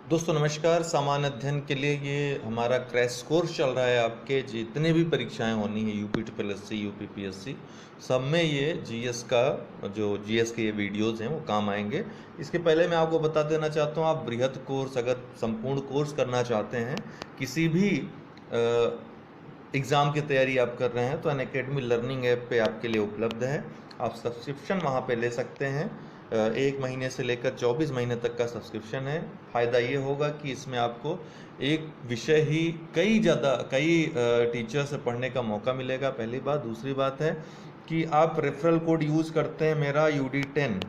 दोस्तों नमस्कार। सामान्य अध्ययन के लिए ये हमारा क्रैश कोर्स चल रहा है। आपके जितने भी परीक्षाएं होनी है UP triple S C UP P S C सब में ये जीएस का जो जीएस के ये वीडियोस हैं वो काम आएंगे। इसके पहले मैं आपको बता देना चाहता हूँ, आप बृहद कोर्स अगर संपूर्ण कोर्स करना चाहते हैं, किसी भी एग्ज़ाम की तैयारी आप कर रहे हैं तो अनअकैडमी लर्निंग ऐप पे आपके लिए उपलब्ध है। आप सब्सक्रिप्शन वहाँ पे ले सकते हैं। 1 महीने से लेकर 24 महीने तक का सब्सक्रिप्शन है। फ़ायदा ये होगा कि इसमें आपको एक विषय ही कई टीचर से पढ़ने का मौका मिलेगा, पहली बात। दूसरी बात है कि आप रेफरल कोड यूज़ करते हैं मेरा UD10,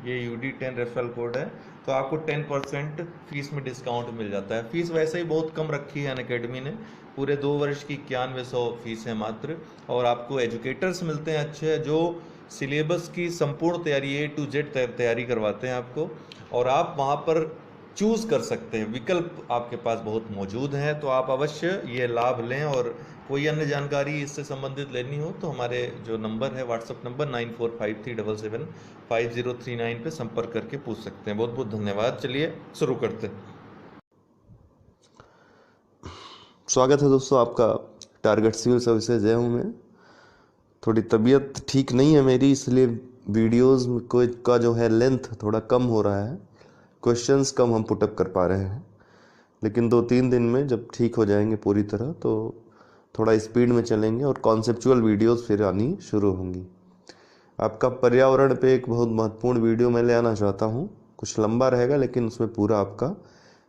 ये UD10 रेफरल कोड है, तो आपको 10% फीस में डिस्काउंट मिल जाता है। फीस वैसे ही बहुत कम रखी है अनअकैडमी ने, पूरे 2 वर्ष की 9100 फीस है मात्र। और आपको एजुकेटर्स मिलते हैं अच्छे, जो सिलेबस की संपूर्ण तैयारी A to Z तैयारी करवाते हैं आपको। और आप वहाँ पर चूज़ कर सकते हैं, विकल्प आपके पास बहुत मौजूद हैं, तो आप अवश्य ये लाभ लें। और कोई अन्य जानकारी इससे संबंधित लेनी हो तो हमारे जो नंबर है, व्हाट्सअप नंबर 9453775039 पे संपर्क करके पूछ सकते हैं। बहुत बहुत धन्यवाद। चलिए शुरू करते हैं। स्वागत है दोस्तों आपका टारगेट सिविल सर्विसेज है। हूँ मैं, थोड़ी तबीयत ठीक नहीं है मेरी, इसलिए वीडियोस को का जो है लेंथ थोड़ा कम हो रहा है, क्वेश्चंस कम हम पुटअप कर पा रहे हैं। लेकिन 2-3 दिन में जब ठीक हो जाएंगे पूरी तरह तो थोड़ा स्पीड में चलेंगे और कॉन्सेप्चुअल वीडियोस फिर आनी शुरू होंगी। आपका पर्यावरण पे एक बहुत महत्वपूर्ण वीडियो मैं ले आना चाहता हूँ। कुछ लंबा रहेगा लेकिन उसमें पूरा आपका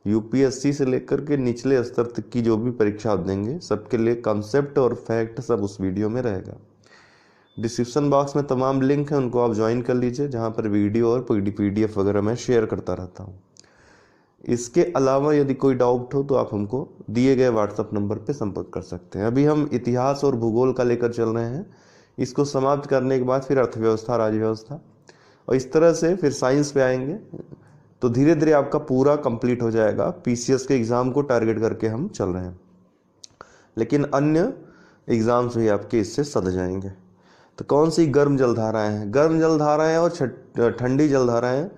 यूपीएससी से लेकर के निचले स्तर तक की जो भी परीक्षा आप देंगे सबके लिए कॉन्सेप्ट और फैक्ट सब उस वीडियो में रहेगा। डिस्क्रिप्शन बॉक्स में तमाम लिंक हैं, उनको आप ज्वाइन कर लीजिए, जहाँ पर वीडियो और PDF वगैरह मैं शेयर करता रहता हूँ। इसके अलावा यदि कोई डाउट हो तो आप हमको दिए गए व्हाट्सएप नंबर पर संपर्क कर सकते हैं। अभी हम इतिहास और भूगोल का लेकर चल रहे हैं, इसको समाप्त करने के बाद फिर अर्थव्यवस्था, राज्यव्यवस्था, और इस तरह से फिर साइंस पे आएंगे, तो धीरे धीरे आपका पूरा कंप्लीट हो जाएगा। पीसीएस के एग्ज़ाम को टारगेट करके हम चल रहे हैं, लेकिन अन्य एग्ज़ाम्स भी आपके इससे सध जाएंगे। तो कौन सी गर्म जलधाराएं हैं, गर्म जलधाराएं और ठंडी जलधाराएं,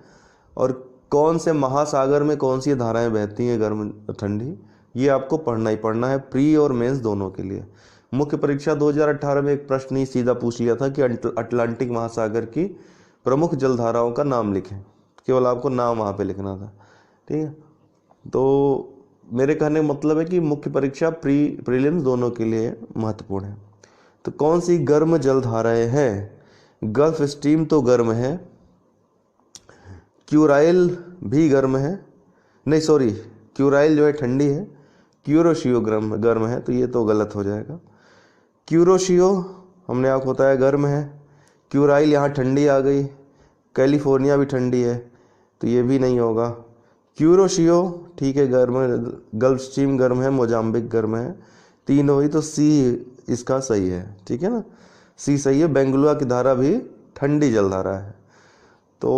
और कौन से महासागर में कौन सी धाराएं बहती हैं गर्म ठंडी, ये आपको पढ़ना ही पढ़ना है, प्री और मेंस दोनों के लिए। मुख्य परीक्षा 2018 में एक प्रश्न ही सीधा पूछ लिया था कि अटलांटिक महासागर की प्रमुख जलधाराओं का नाम लिखें। केवल आपको नाम वहाँ पे लिखना था, ठीक है। तो मेरे कहने का मतलब है कि मुख्य परीक्षा प्रीलिम्स दोनों के लिए महत्वपूर्ण है। तो कौन सी गर्म जलधाराएं हैं? गल्फ स्ट्रीम तो गर्म है, क्यूराइल भी गर्म है, नहीं सॉरी, क्यूराइल जो है ठंडी है, क्यूरोशियो गर्म है, तो ये तो गलत हो जाएगा। क्यूरोशियो हमने आपको बताया गर्म है, क्यूराइल यहाँ ठंडी आ गई, कैलिफोर्निया भी ठंडी है, तो ये भी नहीं होगा। क्यूरोशियो ठीक है गर्म है, गल्फ स्ट्रीम गर्म है, मोजाम्बिक गर्म है, 3 हुई, तो सी इसका सही है, ठीक है ना, सी सही है। बेंगलुरु की धारा भी ठंडी जलधारा है। तो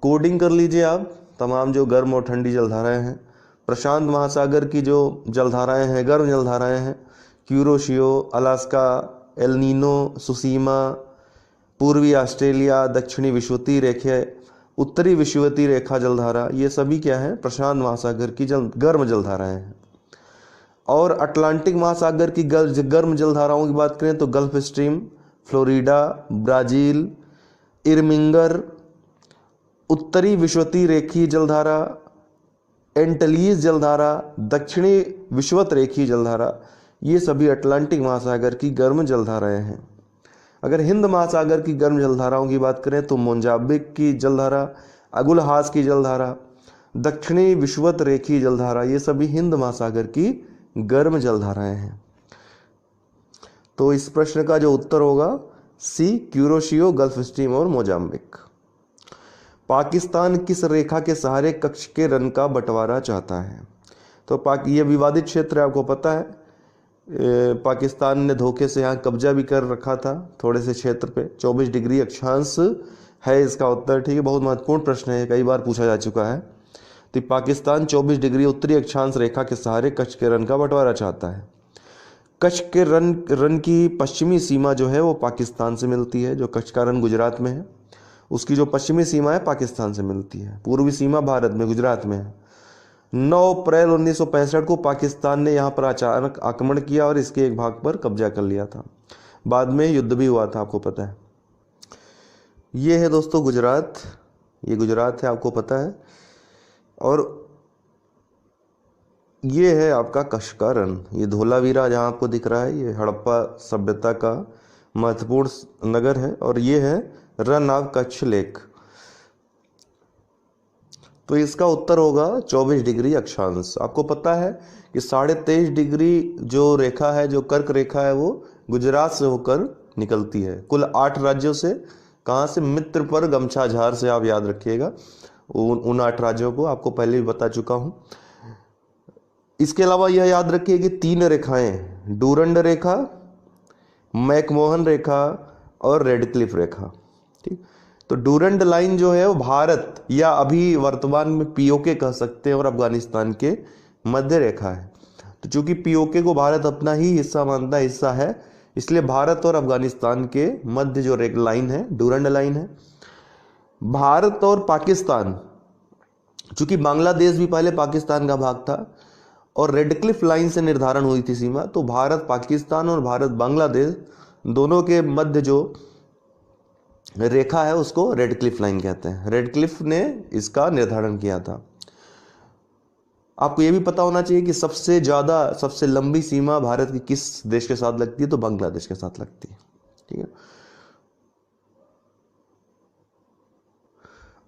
कोडिंग कर लीजिए आप तमाम जो गर्म और ठंडी जलधाराएं हैं। प्रशांत महासागर की जो जलधाराएं हैं, गर्म जलधाराएं हैं, क्यूरोशियो, अलास्का, एल नीनो, सुसीमा, पूर्वी ऑस्ट्रेलिया, दक्षिणी विषुवतीय रेखा, उत्तरी विषुवतीय रेखा जलधारा, ये सभी क्या है, प्रशांत महासागर की गर्म जलधाराएं हैं। और अटलांटिक महासागर की गर्म जलधाराओं की बात करें तो गल्फ स्ट्रीम, फ्लोरिडा, ब्राज़ील, इरमिंगर, उत्तरी विषुवतीय रेखीय जलधारा, एंटलीज जलधारा, दक्षिणी विषुवत रेखीय जलधारा, ये सभी अटलांटिक महासागर की गर्म जलधाराएं हैं। अगर हिंद महासागर की गर्म जलधाराओं की बात करें तो मोजाम्बिक की जलधारा, अगुलहास की जलधारा, दक्षिणी विषुवत रेखीय जलधारा, ये सभी हिंद महासागर की गर्म जलधाराएं हैं। तो इस प्रश्न का जो उत्तर होगा सी, क्यूरोशियो, गल्फ स्ट्रीम और मोजाम्बिक। पाकिस्तान किस रेखा के सहारे कच्छ के रण का बंटवारा चाहता है? तो ये विवादित क्षेत्र है, आपको पता है। पाकिस्तान ने धोखे से यहाँ कब्जा भी कर रखा था थोड़े से क्षेत्र पे। 24 डिग्री अक्षांश है इसका उत्तर, ठीक है। बहुत महत्वपूर्ण प्रश्न है, कई बार पूछा जा चुका है। तो पाकिस्तान 24 डिग्री उत्तरी अक्षांश रेखा के सहारे कच्छ के रण का बंटवारा चाहता है। कच्छ के रण की पश्चिमी सीमा जो है वो पाकिस्तान से मिलती है। जो कच्छ का रण गुजरात में है, उसकी जो पश्चिमी सीमा है पाकिस्तान से मिलती है। पूर्वी सीमा भारत में, गुजरात में है। 9 अप्रैल 1965 को पाकिस्तान ने यहाँ पर अचानक आक्रमण किया और इसके एक भाग पर कब्जा कर लिया था। बाद में युद्ध भी हुआ था, आपको पता है। ये है दोस्तों गुजरात, ये गुजरात है, आपको पता है। और ये है आपका कच्छ का रण, ये धोलावीरा जहाँ आपको दिख रहा है, ये हड़प्पा सभ्यता का महत्वपूर्ण नगर है। और ये है रन ऑफ कच्छ लेक। तो इसका उत्तर होगा 24 डिग्री अक्षांश। आपको पता है कि 23.5 डिग्री जो रेखा है, जो कर्क रेखा है, वो गुजरात से होकर निकलती है। कुल 8 राज्यों से, कहाँ से? मित्र पर गमछा झार से, आप याद रखिएगा। उन 8 राज्यों को आपको पहले भी बता चुका हूँ। इसके अलावा यह याद रखिए कि 3 रेखाएं, डूरंड रेखा, मैकमोहन रेखा और रेडक्लिफ रेखा, ठीक। तो डूरंड लाइन जो है वो भारत या अभी वर्तमान में पीओके कह सकते हैं और अफगानिस्तान के मध्य रेखा है। तो चूंकि पीओके को भारत अपना ही हिस्सा मानता है, हिस्सा है, इसलिए भारत और अफगानिस्तान के मध्य जो लाइन है डूरंड लाइन है। भारत और पाकिस्तान, चूंकि बांग्लादेश भी पहले पाकिस्तान का भाग था और रेडक्लिफ लाइन से निर्धारण हुई थी सीमा, तो भारत पाकिस्तान और भारत बांग्लादेश दोनों के मध्य जो रेखा है उसको रेडक्लिफ लाइन कहते हैं। रेडक्लिफ ने इसका निर्धारण किया था। आपको यह भी पता होना चाहिए कि सबसे लंबी सीमा भारत की किस देश के साथ लगती है? तो बांग्लादेश के साथ लगती है, ठीक है।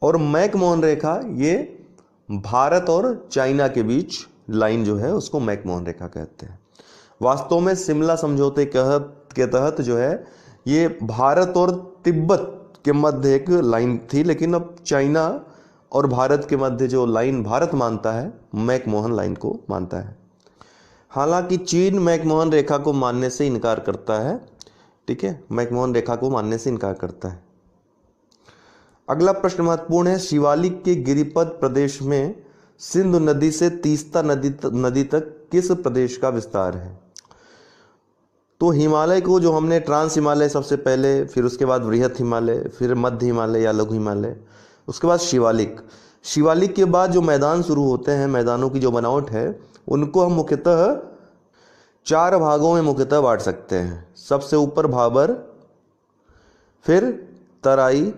और मैकमोहन रेखा, ये भारत और चाइना के बीच लाइन जो है उसको मैकमोहन रेखा कहते हैं। वास्तव में सिमला समझौते के तहत जो है ये भारत और तिब्बत के मध्य एक लाइन थी, लेकिन अब चाइना और भारत के मध्य जो लाइन भारत मानता है, मैकमोहन लाइन को मानता है। हालांकि चीन मैकमोहन रेखा को मानने से इनकार करता है, ठीक है, मैकमोहन रेखा को मानने से इनकार करता है। अगला प्रश्न महत्वपूर्ण है। शिवालिक के गिरिपद प्रदेश में सिंधु नदी से तीस्ता नदी तक किस प्रदेश का विस्तार है? तो हिमालय को जो हमने ट्रांस हिमालय सबसे पहले, फिर उसके बाद बृहत हिमालय, फिर मध्य हिमालय या लघु हिमालय, उसके बाद शिवालिक। शिवालिक के बाद जो मैदान शुरू होते हैं, मैदानों की जो बनावट है, उनको हम मुख्यतः 4 भागों में मुख्यतः बांट सकते हैं। सबसे ऊपर भाबर, फिर तराई,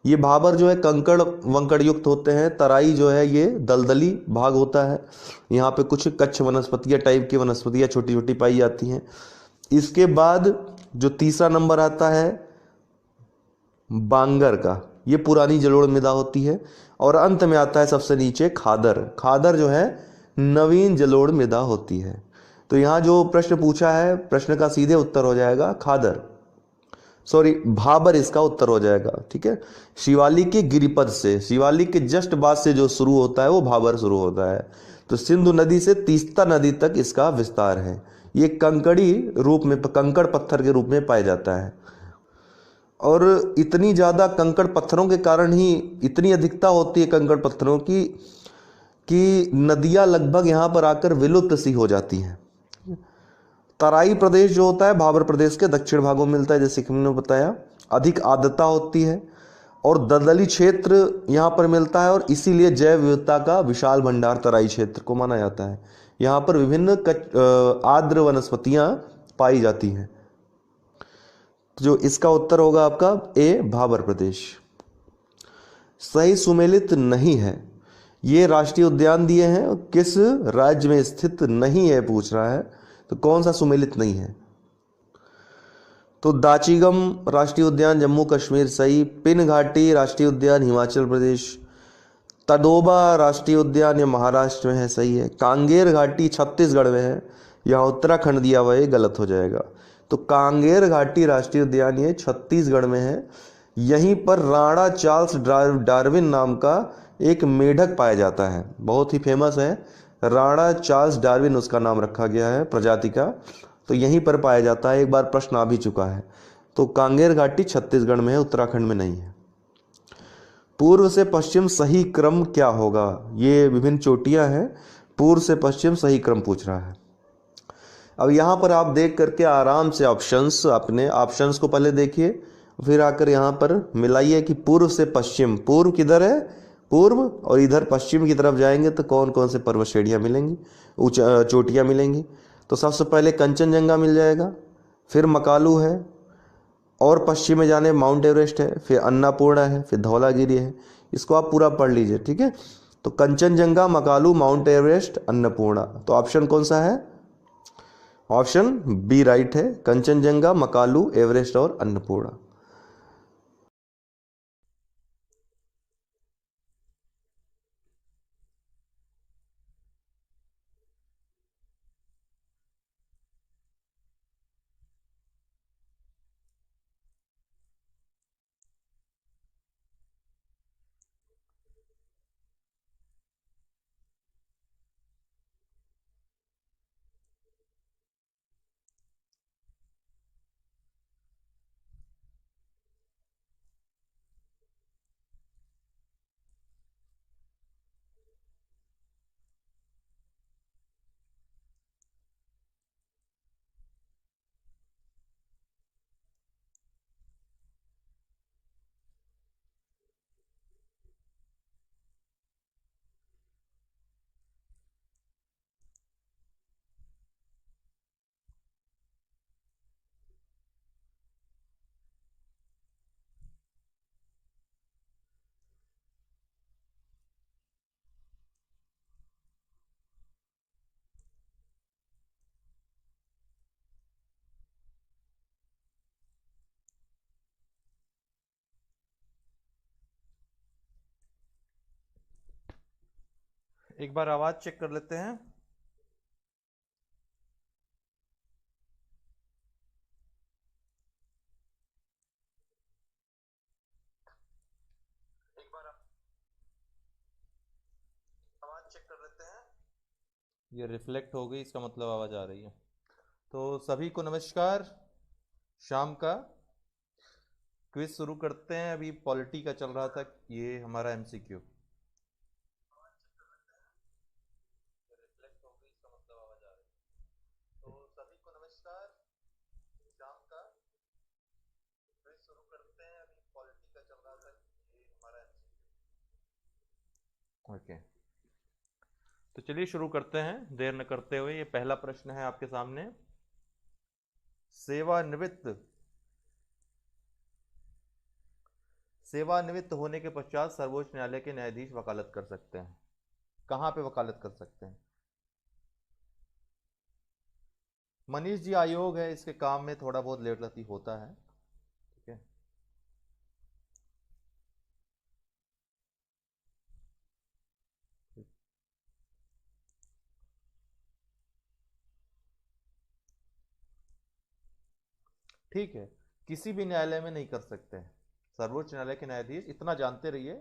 ये भाबर जो है कंकड़ वंकड़ युक्त होते हैं, तराई जो है ये दलदली भाग होता है, यहाँ पे कुछ कच्छ वनस्पतियाँ टाइप की वनस्पतियाँ छोटी छोटी पाई जाती हैं। इसके बाद जो तीसरा नंबर आता है बांगर का, ये पुरानी जलोढ़ मृदा होती है। और अंत में आता है सबसे नीचे खादर। खादर जो है नवीन जलोढ़ मृदा होती है। तो यहाँ जो प्रश्न पूछा है, प्रश्न का सीधे उत्तर हो जाएगा खादर, सॉरी भाबर इसका उत्तर हो जाएगा, ठीक है। शिवालिक के गिरिपद से, शिवालिक के जस्ट बाद से जो शुरू होता है वो भाबर शुरू होता है। तो सिंधु नदी से तीस्ता नदी तक इसका विस्तार है। ये कंकड़ी रूप में, कंकड़ पत्थर के रूप में पाया जाता है। और इतनी ज़्यादा कंकड़ पत्थरों के कारण ही इतनी अधिकता होती है कंकड़ पत्थरों की कि नदियाँ लगभग यहाँ पर आकर विलुप्त सी हो जाती हैं। तराई प्रदेश जो होता है भाबर प्रदेश के दक्षिण भागों में मिलता है, जैसे कि हमने बताया। अधिक आर्द्रता होती है और दलदली क्षेत्र यहाँ पर मिलता है, और इसीलिए जैव विविधता का विशाल भंडार तराई क्षेत्र को माना जाता है। यहाँ पर विभिन्न आर्द्र वनस्पतियाँ पाई जाती हैं। जो इसका उत्तर होगा आपका ए, भाबर प्रदेश। सही सुमेलित नहीं है। ये राष्ट्रीय उद्यान दिए हैं, किस राज्य में स्थित नहीं है पूछ रहा है, तो कौन सा सुमेलित नहीं है? तो दाचीगम राष्ट्रीय उद्यान जम्मू कश्मीर सही, पिन घाटी राष्ट्रीय उद्यान हिमाचल प्रदेश, तडोबा राष्ट्रीय उद्यान ये महाराष्ट्र में है, सही है। कांगेर घाटी छत्तीसगढ़ में है, यहाँ उत्तराखंड दिया हुआ है, गलत हो जाएगा। तो कांगेर घाटी राष्ट्रीय उद्यान ये छत्तीसगढ़ में है। यहीं पर राणा चार्ल्स डार्विन नाम का एक मेढक पाया जाता है, बहुत ही फेमस है। राणा चार्ल्स डार्विन उसका नाम रखा गया है प्रजाति का, तो यहीं पर पाया जाता है। एक बार प्रश्न आ भी चुका है। तो कांगेर घाटी छत्तीसगढ़ में है, उत्तराखंड में नहीं है। पूर्व से पश्चिम सही क्रम क्या होगा? ये विभिन्न चोटियां हैं, पूर्व से पश्चिम सही क्रम पूछ रहा है। अब यहाँ पर आप देख करके आराम से ऑप्शंस, अपने ऑप्शंस को पहले देखिए, फिर आकर यहाँ पर मिलाइए कि पूर्व से पश्चिम, पूर्व किधर है? पूर्व और इधर पश्चिम की तरफ जाएंगे तो कौन कौन से पर्वत श्रेणियाँ मिलेंगी, ऊंचा चोटियाँ मिलेंगी। तो सबसे पहले कंचनजंगा मिल जाएगा, फिर मकालू है, और पश्चिम में जाने माउंट एवरेस्ट है, फिर अन्नापूर्णा है, फिर धौलागिरी है। इसको आप पूरा पढ़ लीजिए, ठीक है। तो कंचनजंगा, मकालू, माउंट एवरेस्ट, अन्नपूर्णा। तो ऑप्शन कौन सा है? ऑप्शन बी राइट है, कंचनजंगा, मकालू, एवरेस्ट और अन्नपूर्णा। एक बार आवाज चेक कर लेते हैं। एक बार आवाज चेक कर लेते हैं। ये रिफ्लेक्ट हो गई, इसका मतलब आवाज आ रही है। तो सभी को नमस्कार। शाम का क्विज शुरू करते हैं। अभी पॉलिटी का चल रहा था, ये हमारा एमसीक्यू। रिफ्लेक्ट हो गई, इसका मतलब आवाज आ रही है। तो सभी को नमस्कार। शाम का क्विज शुरू करते हैं। अभी पॉलिटी का चल रहा था, ये हमारा एमसीक्यू। ओके, तो चलिए शुरू करते हैं देर न करते हुए। ये पहला प्रश्न है आपके सामने। सेवानिवृत्त होने के पश्चात सर्वोच्च न्यायालय के न्यायाधीश वकालत कर सकते हैं। कहां पे वकालत कर सकते हैं? मनीष जी आयोग है, इसके काम में थोड़ा बहुत लेट लती होता है, ठीक है। ठीक है, किसी भी न्यायालय में नहीं कर सकते हैं। सर्वोच्च न्यायालय के न्यायाधीश इतना जानते रहिए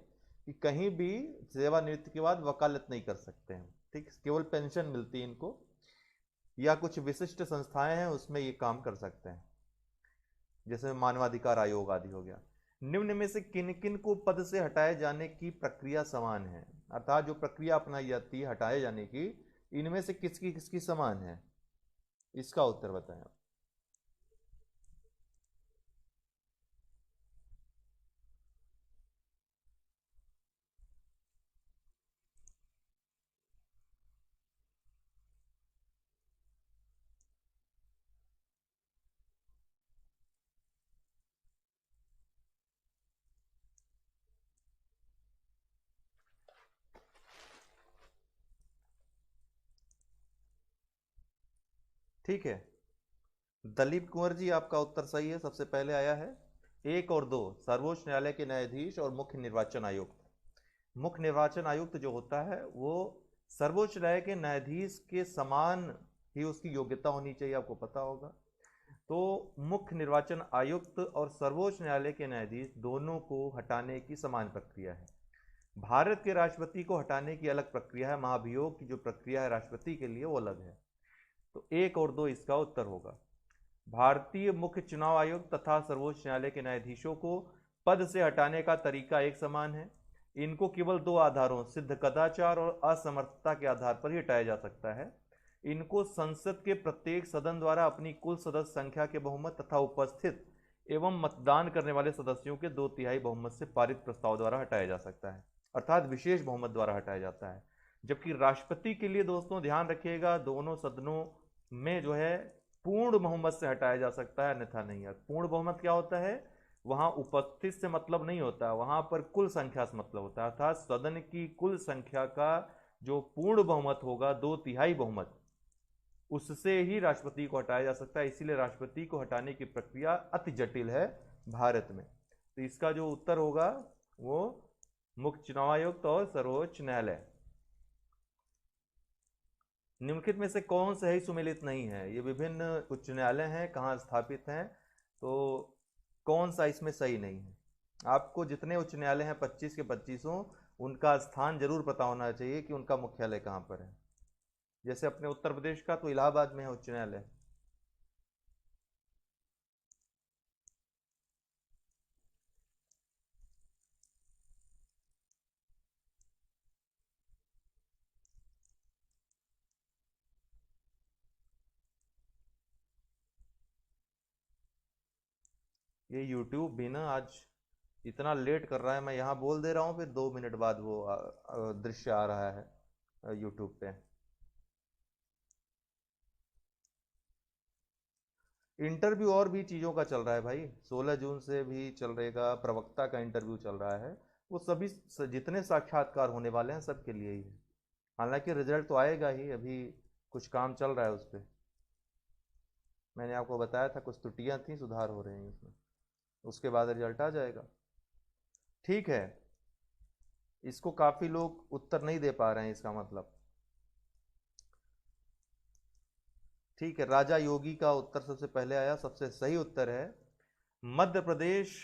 कि कहीं भी सेवानिवृत्ति के बाद वकालत नहीं कर सकते हैं, ठीक। केवल पेंशन मिलती है इनको, या कुछ विशिष्ट संस्थाएं हैं उसमें ये काम कर सकते हैं, जैसे मानवाधिकार आयोग आदि हो गया। निम्न में से किन किन को पद से हटाए जाने की प्रक्रिया समान है? अर्थात जो प्रक्रिया अपनाई जाती है हटाए जाने की, इनमें से किसकी किसकी समान है? इसका उत्तर बताएं। ठीक है, दलीप कुंवर जी आपका उत्तर सही है, सबसे पहले आया है। 1 और 2, सर्वोच्च न्यायालय के न्यायाधीश और मुख्य निर्वाचन आयुक्त। मुख्य निर्वाचन आयुक्त जो होता है वो सर्वोच्च न्यायालय के न्यायाधीश के समान ही उसकी योग्यता होनी चाहिए, आपको पता होगा। तो मुख्य निर्वाचन आयुक्त और सर्वोच्च न्यायालय के न्यायाधीश दोनों को हटाने की समान प्रक्रिया है। भारत के राष्ट्रपति को हटाने की अलग प्रक्रिया है, महाभियोग की जो प्रक्रिया है राष्ट्रपति के लिए वो अलग है। तो 1 और 2 इसका उत्तर होगा। भारतीय मुख्य चुनाव आयोग तथा सर्वोच्च न्यायालय के न्यायाधीशों को पद से हटाने का तरीका एक समान है। इनको केवल 2 आधारों, सिद्ध कदाचार और असमर्थता के आधार पर ही हटाया जा सकता है। इनको संसद के प्रत्येक सदन द्वारा अपनी कुल सदस्य संख्या के बहुमत तथा उपस्थित एवं मतदान करने वाले सदस्यों के 2/3 बहुमत से पारित प्रस्ताव द्वारा हटाया जा सकता है। अर्थात विशेष बहुमत द्वारा हटाया जाता है। जबकि राष्ट्रपति के लिए दोस्तों ध्यान रखिएगा, दोनों सदनों में जो है पूर्ण बहुमत से हटाया जा सकता है, अन्यथा नहीं है। पूर्ण बहुमत क्या होता है? वहां उपस्थित से मतलब नहीं होता, वहां पर कुल संख्या से मतलब होता है, अर्थात सदन की कुल संख्या का जो पूर्ण बहुमत होगा, 2/3 बहुमत, उससे ही राष्ट्रपति को हटाया जा सकता है। इसीलिए राष्ट्रपति को हटाने की प्रक्रिया अति जटिल है भारत में। तो इसका जो उत्तर होगा वो मुख्य चुनाव आयुक्त और सर्वोच्च न्यायालय। निम्नलिखित में से कौन सही सुमेलित नहीं है? ये विभिन्न उच्च न्यायालय हैं, कहाँ स्थापित हैं, तो कौन सा इसमें सही नहीं है? आपको जितने उच्च न्यायालय हैं 25 के 25, उनका स्थान जरूर पता होना चाहिए कि उनका मुख्यालय कहाँ पर है। जैसे अपने उत्तर प्रदेश का तो इलाहाबाद में है उच्च न्यायालय। ये YouTube भी ना आज इतना लेट कर रहा है, मैं यहाँ बोल दे रहा हूँ, फिर 2 मिनट बाद वो दृश्य आ रहा है YouTube पे। इंटरव्यू और भी चीज़ों का चल रहा है भाई, 16 जून से भी चल रहेगा, प्रवक्ता का इंटरव्यू चल रहा है। वो सभी जितने साक्षात्कार होने वाले हैं सबके लिए ही है। हालांकि रिजल्ट तो आएगा ही, अभी कुछ काम चल रहा है उस पर। मैंने आपको बताया था कुछ त्रुटियां थी, सुधार हो रहे हैं उसमें, उसके बाद रिजल्ट आ जाएगा। ठीक है, इसको काफ़ी लोग उत्तर नहीं दे पा रहे हैं, इसका मतलब। ठीक है, राजा योगी का उत्तर सबसे पहले आया, सबसे सही उत्तर है मध्य प्रदेश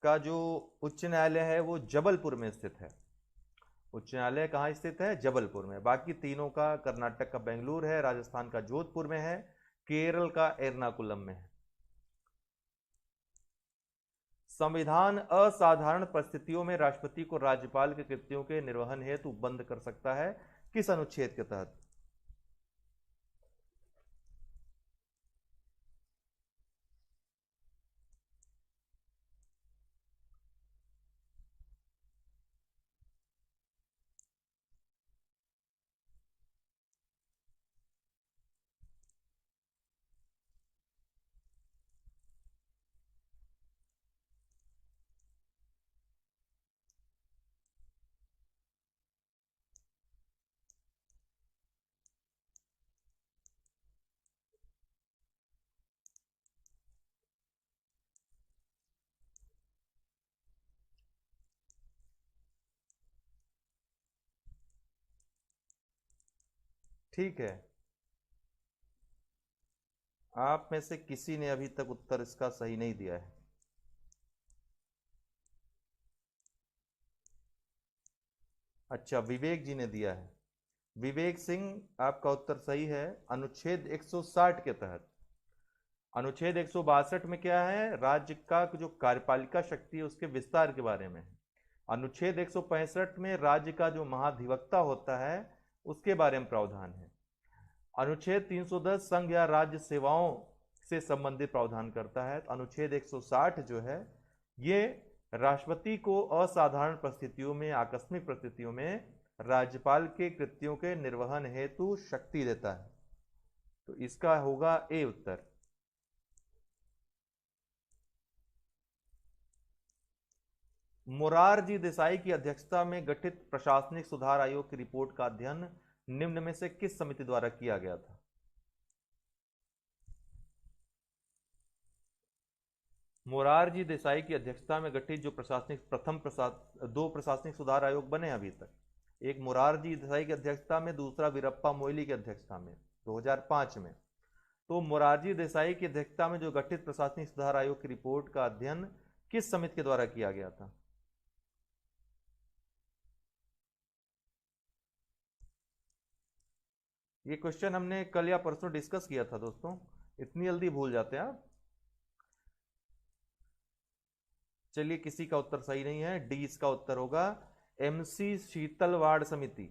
का जो उच्च न्यायालय है वो जबलपुर में स्थित है। उच्च न्यायालय कहाँ स्थित है? जबलपुर में। बाकी तीनों का, कर्नाटक का बेंगलुरु है, राजस्थान का जोधपुर में है, केरल का एर्नाकुलम में है। संविधान असाधारण परिस्थितियों में राष्ट्रपति को राज्यपाल के कृत्यों के निर्वहन हेतु बंद कर सकता है, किस अनुच्छेद के तहत? ठीक है, आप में से किसी ने अभी तक उत्तर इसका सही नहीं दिया है। अच्छा, विवेक जी ने दिया है। विवेक सिंह, आपका उत्तर सही है, अनुच्छेद 160 के तहत। अनुच्छेद 162 में क्या है? राज्य का जो कार्यपालिका शक्ति है उसके विस्तार के बारे में है। अनुच्छेद 165 में राज्य का जो महाधिवक्ता होता है उसके बारे में प्रावधान है। अनुच्छेद 310 संघ या राज्य सेवाओं से संबंधित प्रावधान करता है। अनुच्छेद 160 जो है ये राष्ट्रपति को असाधारण परिस्थितियों में, आकस्मिक परिस्थितियों में राज्यपाल के कृत्यों के निर्वहन हेतु शक्ति देता है। तो इसका होगा ए उत्तर। मोरारजी देसाई की अध्यक्षता में गठित प्रशासनिक सुधार आयोग की रिपोर्ट का अध्ययन निम्न में से किस समिति द्वारा किया गया था? मोरारजी देसाई की अध्यक्षता में गठित जो दो प्रशासनिक सुधार आयोग बने अभी तक, एक मोरारजी देसाई की अध्यक्षता में, दूसरा वीरप्पा मोइली की अध्यक्षता में 2005 में। तो मोरारजी देसाई की अध्यक्षता में जो गठित प्रशासनिक सुधार आयोग की रिपोर्ट का अध्ययन किस समिति के द्वारा किया गया था? ये क्वेश्चन हमने कल या परसों डिस्कस किया था दोस्तों, इतनी जल्दी भूल जाते हैं आप। चलिए, किसी का उत्तर सही नहीं है, डी इसका उत्तर होगा, एमसी शीतलवाड़ समिति।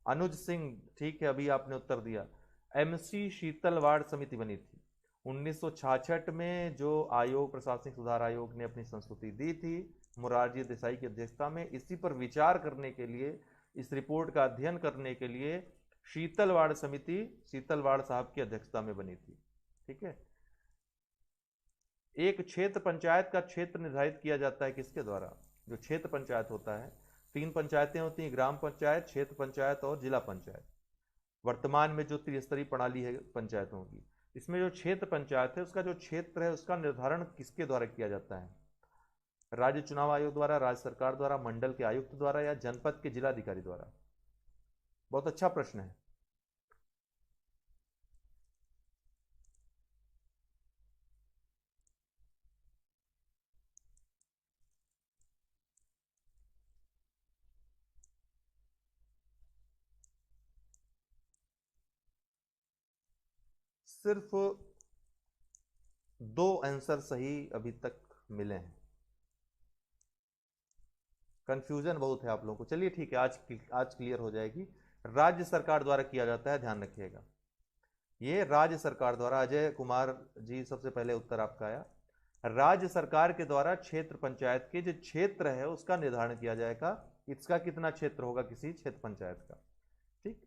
अनुज सिंह, ठीक है, अभी आपने उत्तर दिया। एमसी शीतलवाड़ समिति बनी थी 1966 में, जो आयोग, प्रशासनिक सुधार आयोग ने अपनी संस्तुति दी थी, मोरारजी देसाई की अध्यक्षता में। इसी पर विचार करने के लिए, इस रिपोर्ट का अध्ययन करने के लिए शीतलवाड़ समिति शीतलवाड़ साहब की अध्यक्षता में बनी थी। ठीक है। एक क्षेत्र पंचायत का क्षेत्र निर्धारित किया जाता है किसके द्वारा? जो क्षेत्र पंचायत होता है, 3 पंचायतें होती हैं, ग्राम पंचायत, क्षेत्र पंचायत और जिला पंचायत। वर्तमान में जो त्रिस्तरीय प्रणाली है पंचायतों की, इसमें जो क्षेत्र पंचायत है उसका जो क्षेत्र है उसका निर्धारण किसके द्वारा किया जाता है? राज्य चुनाव आयोग द्वारा, राज्य सरकार द्वारा, मंडल के आयुक्त द्वारा या जनपद के जिलाधिकारी द्वारा? बहुत अच्छा प्रश्न है। सिर्फ 2 आंसर सही अभी तक मिले हैं। कंफ्यूजन बहुत है आप लोगों को। चलिए ठीक है, आज क्लियर हो जाएगी। राज्य सरकार द्वारा किया जाता है, ध्यान रखिएगा। ये राज्य सरकार द्वारा, अजय कुमार जी सबसे पहले उत्तर आपका आया। राज्य सरकार के द्वारा क्षेत्र पंचायत के जो क्षेत्र है उसका निर्धारण किया जाएगा, इसका कितना क्षेत्र होगा किसी क्षेत्र पंचायत का। ठीक,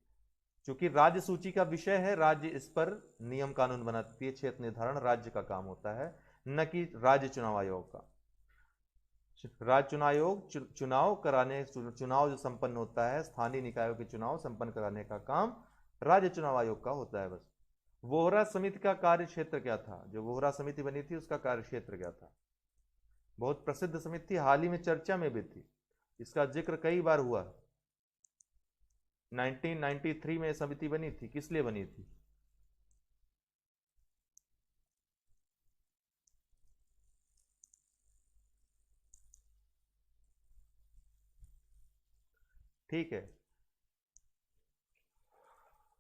क्योंकि राज्य सूची का विषय है, राज्य इस पर नियम कानून बनाती है, क्षेत्र निर्धारण राज्य का काम होता है, न कि राज्य चुनाव आयोग का। राज्य चुनाव आयोग चुनाव कराने, चुनाव जो संपन्न होता है, स्थानीय निकायों के चुनाव संपन्न कराने का काम राज्य चुनाव आयोग का होता है बस। वोहरा समिति का कार्य क्षेत्र क्या था? जो वोहरा समिति बनी थी उसका कार्य क्षेत्र क्या था? बहुत प्रसिद्ध समिति, हाल ही में चर्चा में भी थी, इसका जिक्र कई बार हुआ। 1993 में समिति बनी थी, किस लिए बनी थी? ठीक है,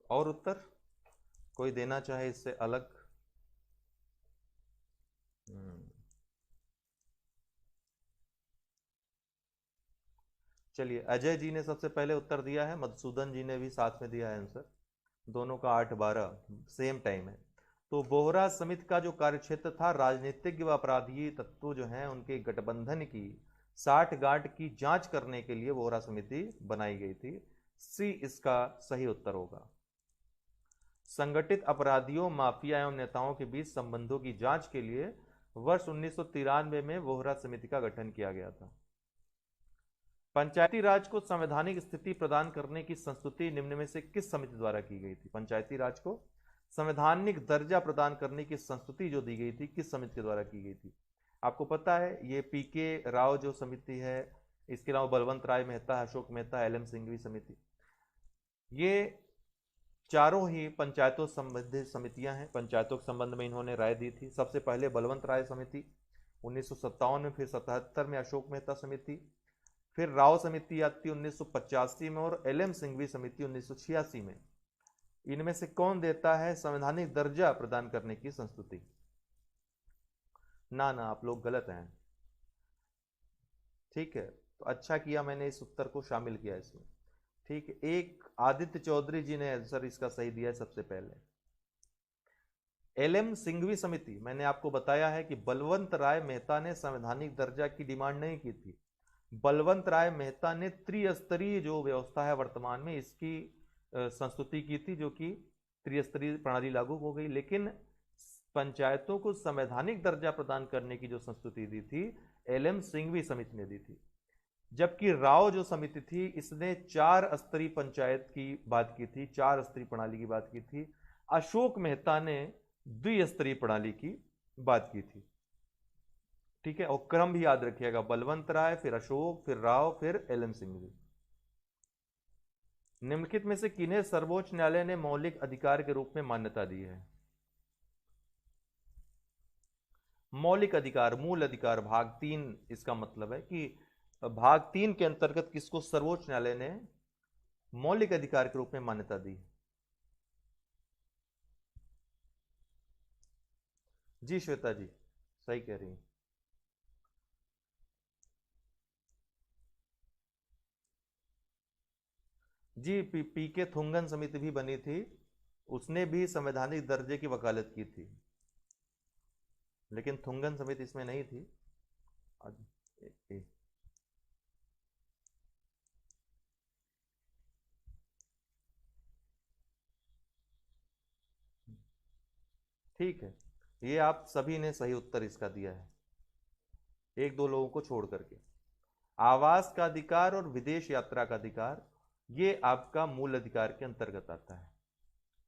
और उत्तर कोई देना चाहे इससे अलग? चलिए, अजय जी ने सबसे पहले उत्तर दिया है, मधुसूदन जी ने भी साथ में दिया है आंसर। दोनों का 8-12 सेम टाइम है। तो बोहरा समिति का जो कार्यक्षेत्र था, राजनीतिक व अपराधी तत्व जो हैं उनके गठबंधन की साठगांठ की जांच करने के लिए बोहरा समिति बनाई गई थी। सी इसका सही उत्तर होगा। संगठित अपराधियों, माफिया एवं नेताओं के बीच संबंधों की जांच के लिए वर्ष 1993 में बोहरा समिति का गठन किया गया था। पंचायती राज को संवैधानिक स्थिति प्रदान करने की संस्तुति निम्न में से किस समिति द्वारा की गई थी? पंचायती राज को संवैधानिक दर्जा प्रदान करने की संस्तुति जो दी गई थी, किस समिति के द्वारा की गई थी? आपको पता है, ये पीके राव जो समिति है, इसके अलावा बलवंत राय मेहता, अशोक मेहता, एल एम सिंघवी समिति, ये चारों ही पंचायतों संबंधित समितियां हैं। पंचायतों के संबंध में इन्होंने राय दी थी। सबसे पहले बलवंत राय समिति 1957 में, फिर 77 में अशोक मेहता समिति, फिर राव समिति आती 1985 में, और एल एम सिंघवी समिति 1986 में। इनमें से कौन देता है संवैधानिक दर्जा प्रदान करने की संस्तुति? ना, आप लोग गलत हैं। ठीक है, तो अच्छा किया मैंने इस उत्तर को शामिल किया इसमें। ठीक है, एक आदित्य चौधरी जी ने आंसर इसका सही दिया है सबसे पहले। एल एम सिंघवी समिति, मैंने आपको बताया है कि बलवंत राय मेहता ने संवैधानिक दर्जा की डिमांड नहीं की थी। बलवंत राय मेहता ने त्रिस्तरीय जो व्यवस्था है वर्तमान में, इसकी संस्तुति की थी, जो कि त्रिस्तरीय प्रणाली लागू हो गई। लेकिन पंचायतों को संवैधानिक दर्जा प्रदान करने की जो संस्तुति दी थी, एल एम सिंघवी समिति ने दी थी। जबकि राव जो समिति थी, इसने 4 स्तरीय पंचायत की बात की थी, 4 स्तरीय प्रणाली की बात की थी। अशोक मेहता ने द्विस्तरीय प्रणाली की बात की थी। ठीक है, और क्रम भी याद रखिएगा, बलवंत राय, फिर अशोक, फिर राव, फिर एल एम सिंघवी। निम्नलिखित में से किन्हें सर्वोच्च न्यायालय ने मौलिक अधिकार के रूप में मान्यता दी है? मौलिक अधिकार, मूल अधिकार, भाग 3, इसका मतलब है कि भाग 3 के अंतर्गत किसको सर्वोच्च न्यायालय ने मौलिक अधिकार के रूप में मान्यता दी? जी श्वेता जी, सही कह रही हैं। जी, पी के थुंगन समिति भी बनी थी, उसने भी संवैधानिक दर्जे की वकालत की थी, लेकिन थुंगन समिति इसमें नहीं थी। ठीक है, ये आप सभी ने सही उत्तर इसका दिया है, एक दो लोगों को छोड़ करके। आवास का अधिकार और विदेश यात्रा का अधिकार, ये आपका मूल अधिकार के अंतर्गत आता है।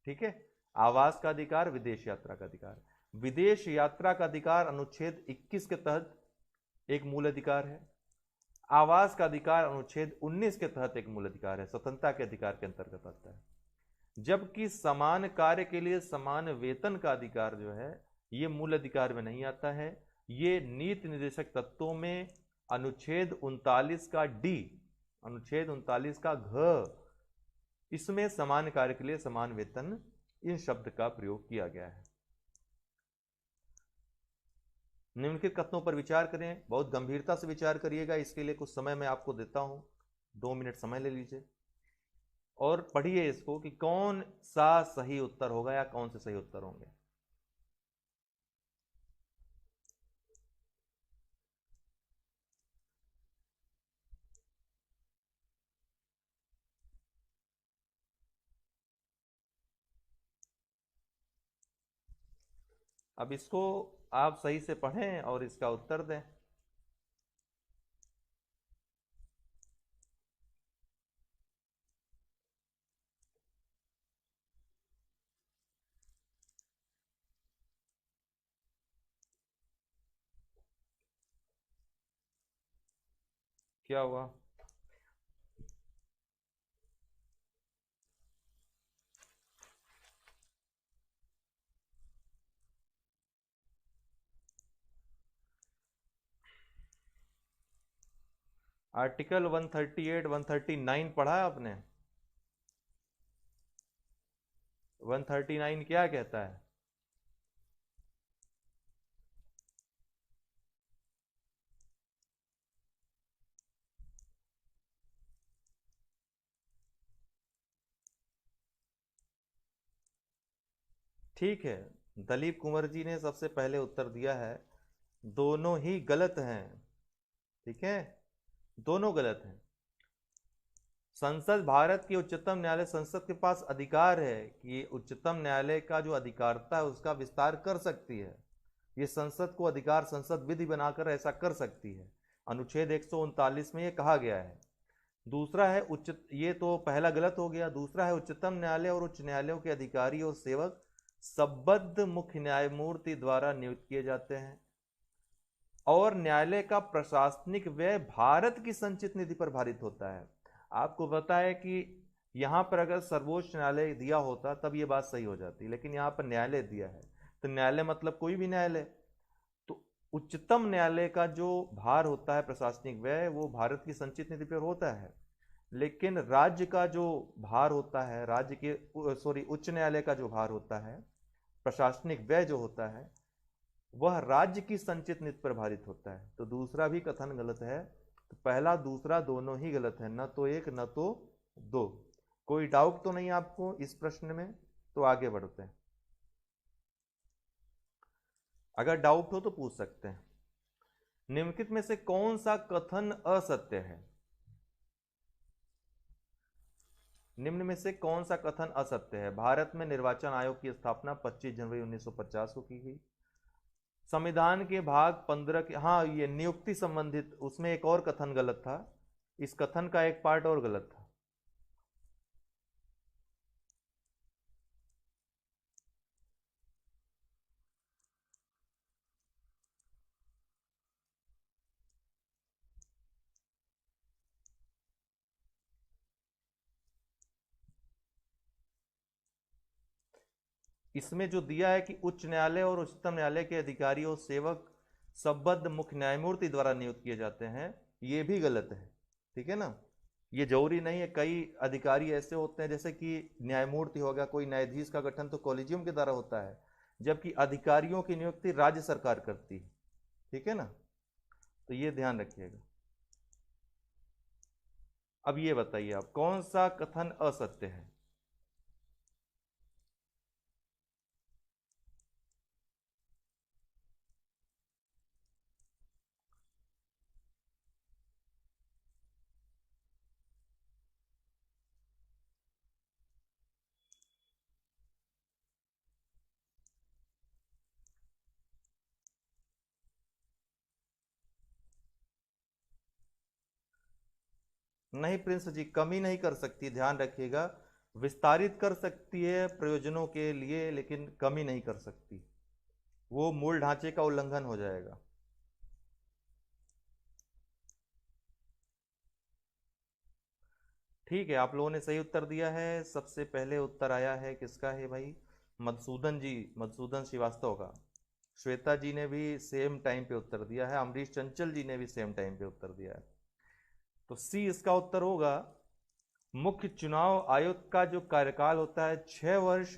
ठीक है, आवास का अधिकार, विदेश यात्रा का अधिकार। विदेश यात्रा का अधिकार अनुच्छेद 21 के तहत एक मूल अधिकार है। आवास का अधिकार अनुच्छेद 19 के तहत एक मूल अधिकार है, स्वतंत्रता के अधिकार के अंतर्गत आता है। जबकि समान कार्य के लिए समान वेतन का अधिकार जो है, ये मूल अधिकार में नहीं आता है। ये नीति निर्देशक तत्वों में अनुच्छेद 39 का डी, अनुच्छेद 39 का घ, इसमें समान कार्य के लिए समान वेतन, इन शब्द का प्रयोग किया गया है। निम्नलिखित कथनों पर विचार करें, बहुत गंभीरता से विचार करिएगा, इसके लिए कुछ समय मैं आपको देता हूं, 2 मिनट समय ले लीजिए और पढ़िए इसको कि कौन सा सही उत्तर होगा या कौन से सही उत्तर होंगे। अब इसको आप सही से पढ़ें और इसका उत्तर दें। क्या हुआ? आर्टिकल 138, 139 पढ़ा है आपने? 139 क्या कहता है? ठीक है, दलीप कुंवर जी ने सबसे पहले उत्तर दिया है, दोनों ही गलत हैं। ठीक है, दोनों गलत हैं। संसद, भारत की उच्चतम न्यायालय संसद के पास अधिकार है कि उच्चतम न्यायालय का जो अधिकारता है उसका विस्तार कर सकती है। ये संसद को अधिकार, संसद विधि बनाकर ऐसा कर सकती है, अनुच्छेद 139 में ये कहा गया है। दूसरा है उच्च, ये तो पहला गलत हो गया। दूसरा है उच्चतम न्यायालय और उच्च न्यायालयों के अधिकारी और सेवक संबद्ध मुख्य न्यायमूर्ति द्वारा नियुक्त किए जाते हैं और न्यायालय का प्रशासनिक व्यय भारत की संचित निधि पर भारित होता है। आपको पता है कि यहां पर अगर सर्वोच्च न्यायालय दिया होता तब ये बात सही हो जाती, लेकिन यहां पर न्यायालय दिया है, तो न्यायालय मतलब कोई भी न्यायालय। तो उच्चतम न्यायालय का जो भार होता है प्रशासनिक व्यय, वो भारत की संचित निधि पर होता है, लेकिन राज्य का जो भार होता है, राज्य के सॉरी उच्च न्यायालय का जो भार होता है, प्रशासनिक व्यय जो होता है, वह राज्य की संचित निधि पर भारित होता है। तो दूसरा भी कथन गलत है। तो पहला दूसरा दोनों ही गलत है, न तो एक न तो दो। कोई डाउट तो नहीं आपको इस प्रश्न में? तो आगे बढ़ते हैं, अगर डाउट हो तो पूछ सकते हैं। निम्नलिखित में से कौन सा कथन असत्य है? निम्न में से कौन सा कथन असत्य है? भारत में निर्वाचन आयोग की स्थापना 25 जनवरी 1950 को की गई। संविधान के भाग 15 के, हाँ ये नियुक्ति संबंधित, उसमें एक और कथन गलत था, इस कथन का एक पार्ट और गलत था। इसमें जो दिया है कि उच्च न्यायालय और उच्चतम न्यायालय के अधिकारी और सेवक संबद्ध मुख्य न्यायमूर्ति द्वारा नियुक्त किए जाते हैं, ये भी गलत है। ठीक है ना, ये जरूरी नहीं है। कई अधिकारी ऐसे होते हैं, जैसे कि न्यायमूर्ति हो गया, कोई न्यायाधीश का गठन तो कॉलेजियम के द्वारा होता है, जबकि अधिकारियों की नियुक्ति राज्य सरकार करती है। ठीक है ना, तो ये ध्यान रखिएगा। अब ये बताइए आप, कौन सा कथन असत्य है? नहीं प्रिंस जी, कमी नहीं कर सकती, ध्यान रखिएगा। विस्तारित कर सकती है प्रयोजनों के लिए, लेकिन कमी नहीं कर सकती, वो मूल ढांचे का उल्लंघन हो जाएगा। ठीक है, आप लोगों ने सही उत्तर दिया है। सबसे पहले उत्तर आया है किसका है भाई? मधुसूदन जी, मधुसूदन श्रीवास्तव का। श्वेता जी ने भी सेम टाइम पे उत्तर दिया है, अमरीश चंचल जी ने भी सेम टाइम पे उत्तर दिया है। तो सी इसका उत्तर होगा। मुख्य चुनाव आयुक्त का जो कार्यकाल होता है 6 वर्ष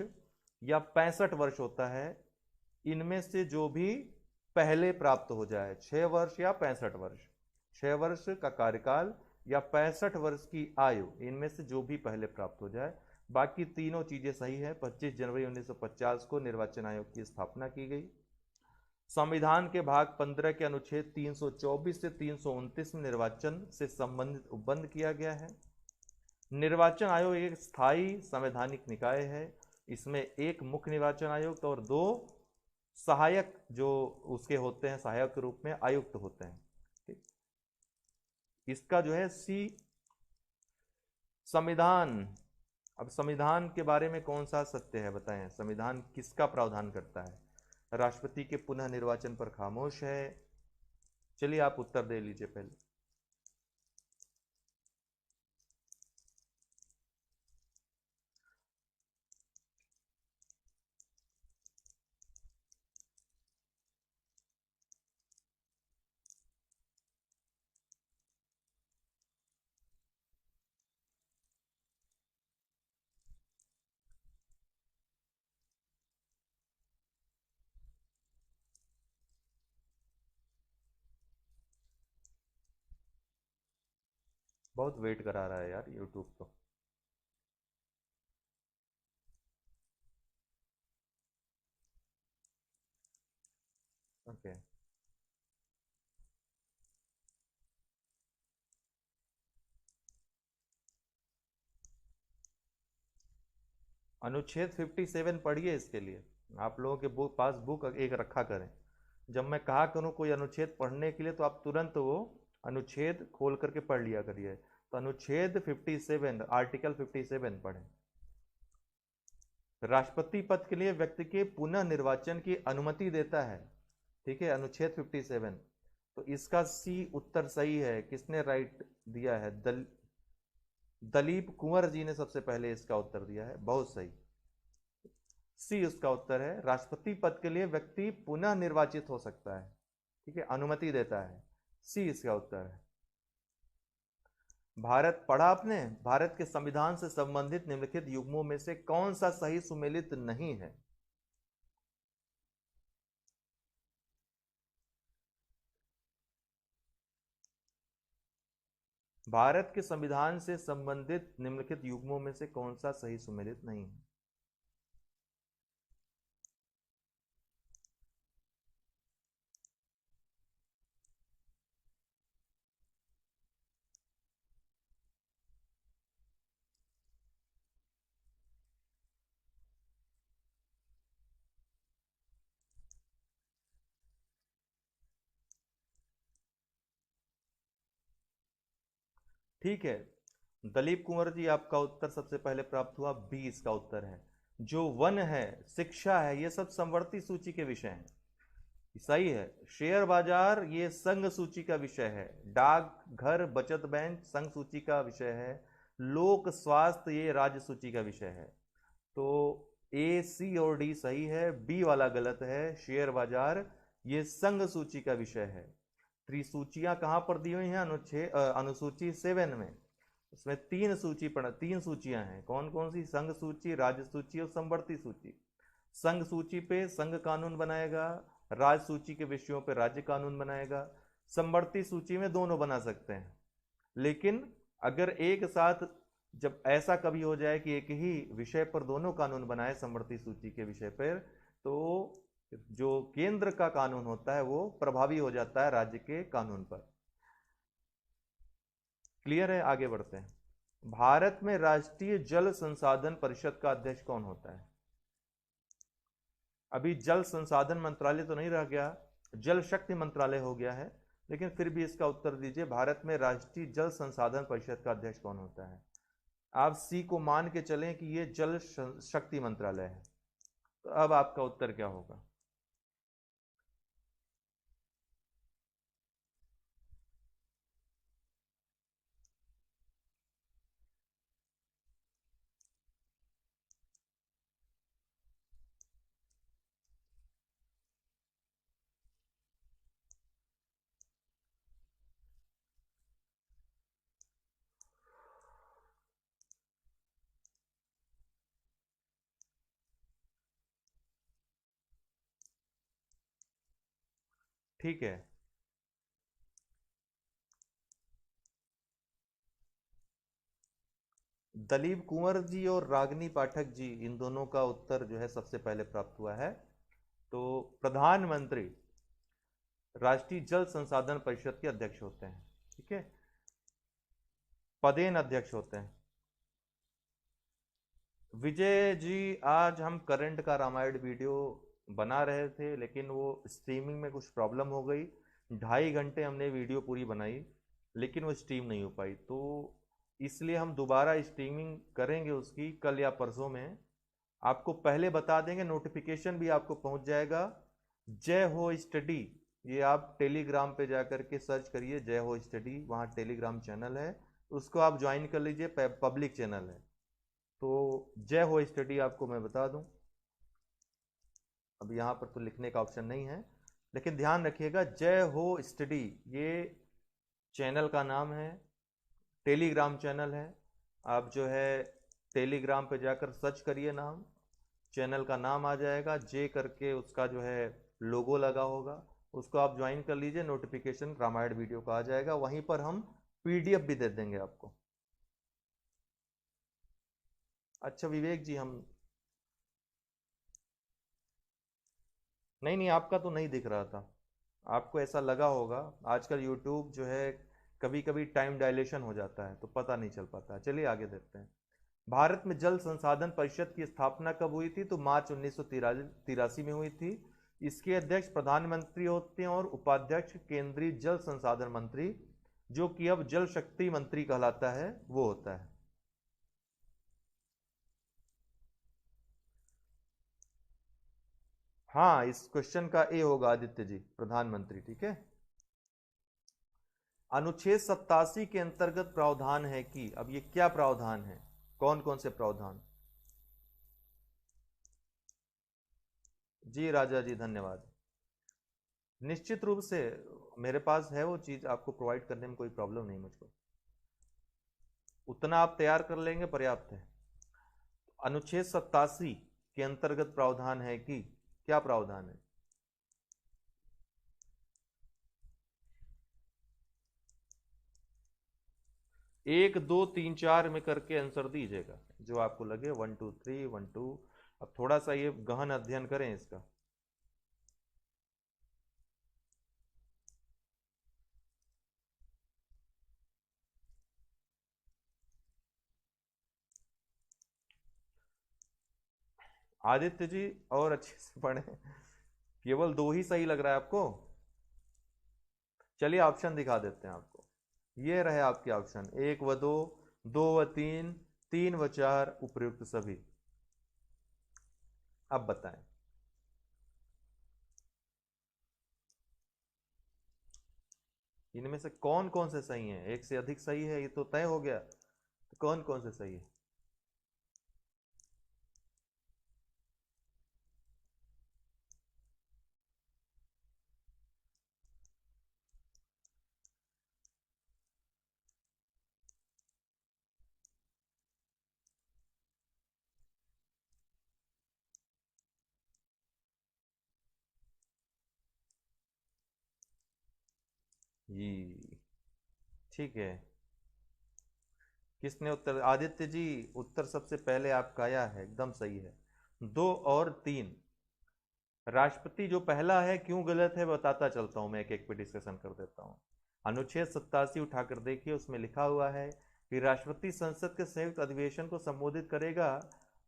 या 65 वर्ष होता है, इनमें से जो भी पहले प्राप्त हो जाए, 6 वर्ष या 65 वर्ष, 6 वर्ष का कार्यकाल या 65 वर्ष की आयु, इनमें से जो भी पहले प्राप्त हो जाए। बाकी तीनों चीजें सही है। 25 जनवरी 1950 को निर्वाचन आयोग की स्थापना की गई। संविधान के भाग 15 के अनुच्छेद 324 से 329 में निर्वाचन से संबंधित उपबंध किया गया है। निर्वाचन आयोग एक स्थायी संवैधानिक निकाय है। इसमें एक मुख्य निर्वाचन आयुक्त और 2 सहायक जो उसके होते हैं, सहायक के रूप में आयुक्त होते हैं। ठीक, इसका जो है सी संविधान। अब संविधान के बारे में कौन सा सत्य है बताएं? संविधान किसका प्रावधान करता है? राष्ट्रपति के पुनः निर्वाचन पर खामोश है। चलिए आप उत्तर दे लीजिए पहले। बहुत वेट करा रहा है यार यूट्यूब तो। ओके, अनुच्छेद 57 पढ़िए। इसके लिए आप लोगों के पास बुक एक रखा करें। जब मैं कहा करूँ कोई अनुच्छेद पढ़ने के लिए, तो आप तुरंत वो अनुच्छेद खोल करके पढ़ लिया करिए। तो अनुच्छेद 57, आर्टिकल 57 पढ़ें। राष्ट्रपति पद के लिए व्यक्ति के पुनः निर्वाचन की अनुमति देता है। ठीक है, अनुच्छेद 57। तो इसका सी उत्तर सही है। किसने राइट दिया है? दलीप कुंवर जी ने सबसे पहले इसका उत्तर दिया है। बहुत सही, सी उसका उत्तर है। राष्ट्रपति पद के लिए व्यक्ति पुनः निर्वाचित हो सकता है। ठीक है, अनुमति देता है। सी इसका उत्तर है। भारत पढ़ा आपने? भारत के संविधान से संबंधित निम्नलिखित युग्मों में से कौन सा सही सुमेलित नहीं है? भारत के संविधान से संबंधित निम्नलिखित युग्मों में से कौन सा सही सुमेलित नहीं है? ठीक है, दलीप कुंवर जी, आपका उत्तर सबसे पहले प्राप्त हुआ। बी इसका उत्तर है। जो वन है, शिक्षा है, ये सब समवर्ती सूची के विषय हैं। सही है। शेयर बाजार ये संघ सूची का विषय है। डाक घर बचत बैंक संघ सूची का विषय है। लोक स्वास्थ्य ये राज्य सूची का विषय है। तो ए, सी और डी सही है, बी वाला गलत है। शेयर बाजार ये संघ सूची का विषय है। त्रिसूचियां कहां पर दी हुई हैं? अनुसूची 7 में। उसमें 3 सूचियां हैं। कौन कौन सी? संघ सूची, राज्य सूची और समवर्ती सूची। संघ सूची पे संघ कानून बनाएगा, राज्य सूची के विषयों पे राज्य कानून बनाएगा। समवर्ती सूची में दोनों बना सकते हैं, लेकिन अगर एक साथ जब ऐसा कभी हो जाए कि एक ही विषय पर दोनों कानून बनाए समवर्ती सूची के विषय पर, तो जो केंद्र का कानून होता है वो प्रभावी हो जाता है राज्य के कानून पर। क्लियर है? आगे बढ़ते हैं। भारत में राष्ट्रीय जल संसाधन परिषद का अध्यक्ष कौन होता है? अभी जल संसाधन मंत्रालय तो नहीं रह गया, जल शक्ति मंत्रालय हो गया है। लेकिन फिर भी इसका उत्तर दीजिए, भारत में राष्ट्रीय जल संसाधन परिषद का अध्यक्ष कौन होता है? आप सी को मान के चलें कि ये जल शक्ति मंत्रालय है। तो अब आपका उत्तर क्या होगा? ठीक है, दलीप कुंवर जी और रागनी पाठक जी, इन दोनों का उत्तर जो है सबसे पहले प्राप्त हुआ है। तो प्रधानमंत्री राष्ट्रीय जल संसाधन परिषद के अध्यक्ष होते हैं, ठीक है, पदेन अध्यक्ष होते हैं। विजय जी, आज हम करंट का रामायण वीडियो बना रहे थे, लेकिन वो स्ट्रीमिंग में कुछ प्रॉब्लम हो गई। 2.5 घंटे हमने वीडियो पूरी बनाई, लेकिन वो स्ट्रीम नहीं हो पाई। तो इसलिए हम दोबारा स्ट्रीमिंग करेंगे उसकी कल या परसों में। आपको पहले बता देंगे, नोटिफिकेशन भी आपको पहुंच जाएगा। जय हो स्टडी, ये आप टेलीग्राम पे जाकर के सर्च करिए, जय हो स्टडी, वहाँ टेलीग्राम चैनल है, उसको आप ज्वाइन कर लीजिए, पब्लिक चैनल है। तो जय हो स्टडी आपको मैं बता दूं, अब यहाँ पर तो लिखने का ऑप्शन नहीं है, लेकिन ध्यान रखिएगा, जय हो स्टडी ये चैनल का नाम है, टेलीग्राम चैनल है। आप जो है टेलीग्राम पे जाकर सर्च करिए, नाम चैनल का नाम आ जाएगा, जे करके उसका जो है लोगो लगा होगा, उसको आप ज्वाइन कर लीजिए, नोटिफिकेशन रामायण वीडियो का आ जाएगा, वहीं पर हम पीडीएफ भी दे देंगे आपको। अच्छा विवेक जी, हम नहीं नहीं, आपका तो नहीं दिख रहा था, आपको ऐसा लगा होगा, आजकल यूट्यूब जो है कभी कभी टाइम डायलेशन हो जाता है तो पता नहीं चल पाता है। चलिए आगे देखते हैं। भारत में जल संसाधन परिषद की स्थापना कब हुई थी? तो मार्च 1983 में हुई थी। इसके अध्यक्ष प्रधानमंत्री होते हैं और उपाध्यक्ष केंद्रीय जल संसाधन मंत्री, जो कि अब जल शक्ति मंत्री कहलाता है, वो होता है। हाँ, इस क्वेश्चन का ए होगा आदित्य जी, प्रधानमंत्री, ठीक है। अनुच्छेद 87 के अंतर्गत प्रावधान है कि, अब ये क्या प्रावधान है, कौन कौन से प्रावधान? जी राजा जी, धन्यवाद। निश्चित रूप से मेरे पास है वो चीज, आपको प्रोवाइड करने में कोई प्रॉब्लम नहीं मुझको, उतना आप तैयार कर लेंगे पर्याप्त है। अनुच्छेद 87 के अंतर्गत प्रावधान है कि, क्या प्रावधान है? 1 2 3 4 में करके आंसर दीजिएगा, जो आपको लगे, 1 2 3 1 2। अब थोड़ा सा ये गहन अध्ययन करें इसका। आदित्य जी और अच्छे से पढ़ें, केवल 2 ही सही लग रहा है आपको? चलिए ऑप्शन दिखा देते हैं आपको, ये रहे आपके ऑप्शन, 1 व 2, 2 व 3, 3 व 4, उपयुक्त सभी। अब बताएं, इनमें से कौन कौन से सही हैं? एक से अधिक सही है, ये तो तय हो गया, तो कौन कौन से सही है? जी ठीक है, किसने उत्तर? आदित्य जी, उत्तर सबसे पहले आपका आया है, एकदम सही है। 2 और 3, राष्ट्रपति जो पहला है क्यों गलत है बताता चलता हूं मैं, एक एक पे डिस्कशन कर देता हूं। अनुच्छेद 87 उठाकर देखिए, उसमें लिखा हुआ है कि राष्ट्रपति संसद के संयुक्त अधिवेशन को संबोधित करेगा,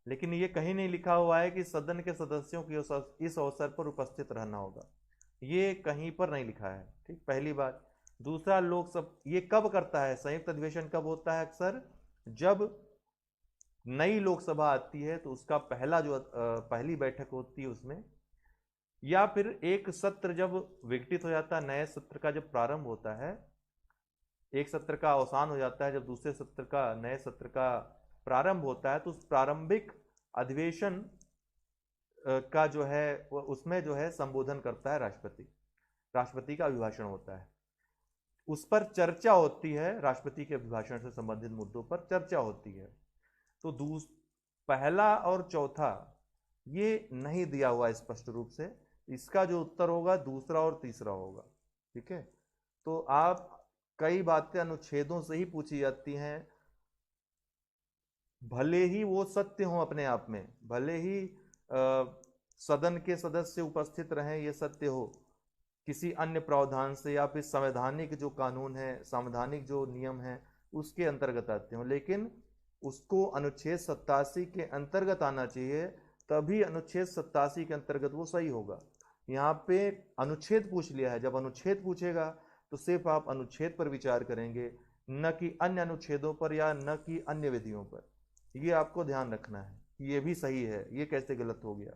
लेकिन ये कहीं नहीं लिखा हुआ है कि सदन के सदस्यों की इस अवसर पर उपस्थित रहना होगा। ये कहीं पर नहीं लिखा है। ठीक, पहली बात। दूसरा, लोकसभा ये कब करता है, संयुक्त अधिवेशन कब होता है? अक्सर जब नई लोकसभा आती है तो उसका पहला जो पहली बैठक होती है उसमें, या फिर एक सत्र जब विघटित हो जाता है, नए सत्र का जब प्रारंभ होता है, एक सत्र का अवसान हो जाता है, जब दूसरे सत्र का, नए सत्र का प्रारंभ होता है, तो उस प्रारंभिक अधिवेशन का जो है उसमें जो है संबोधन करता है राष्ट्रपति। राष्ट्रपति का अभिभाषण होता है, उस पर चर्चा होती है, राष्ट्रपति के अभिभाषण से संबंधित मुद्दों पर चर्चा होती है। तो पहला और चौथा ये नहीं दिया हुआ स्पष्ट रूप से, इसका जो उत्तर होगा दूसरा और तीसरा होगा। ठीक है, तो आप कई बातें अनुच्छेदों से ही पूछी जाती हैं, भले ही वो सत्य हो अपने आप में, भले ही सदन के सदस्य उपस्थित रहें, ये सत्य हो, किसी अन्य प्रावधान से या फिर संवैधानिक जो कानून है, संवैधानिक जो नियम है उसके अंतर्गत आते हो, लेकिन उसको अनुच्छेद 87 के अंतर्गत आना चाहिए, तभी अनुच्छेद 87 के अंतर्गत वो सही होगा। यहाँ पे अनुच्छेद पूछ लिया है, जब अनुच्छेद पूछेगा तो सिर्फ आप अनुच्छेद पर विचार करेंगे, न कि अन्य अनुच्छेदों पर या न कि अन्य विधियों पर। ये आपको ध्यान रखना है, ये भी सही है, ये कैसे गलत हो गया?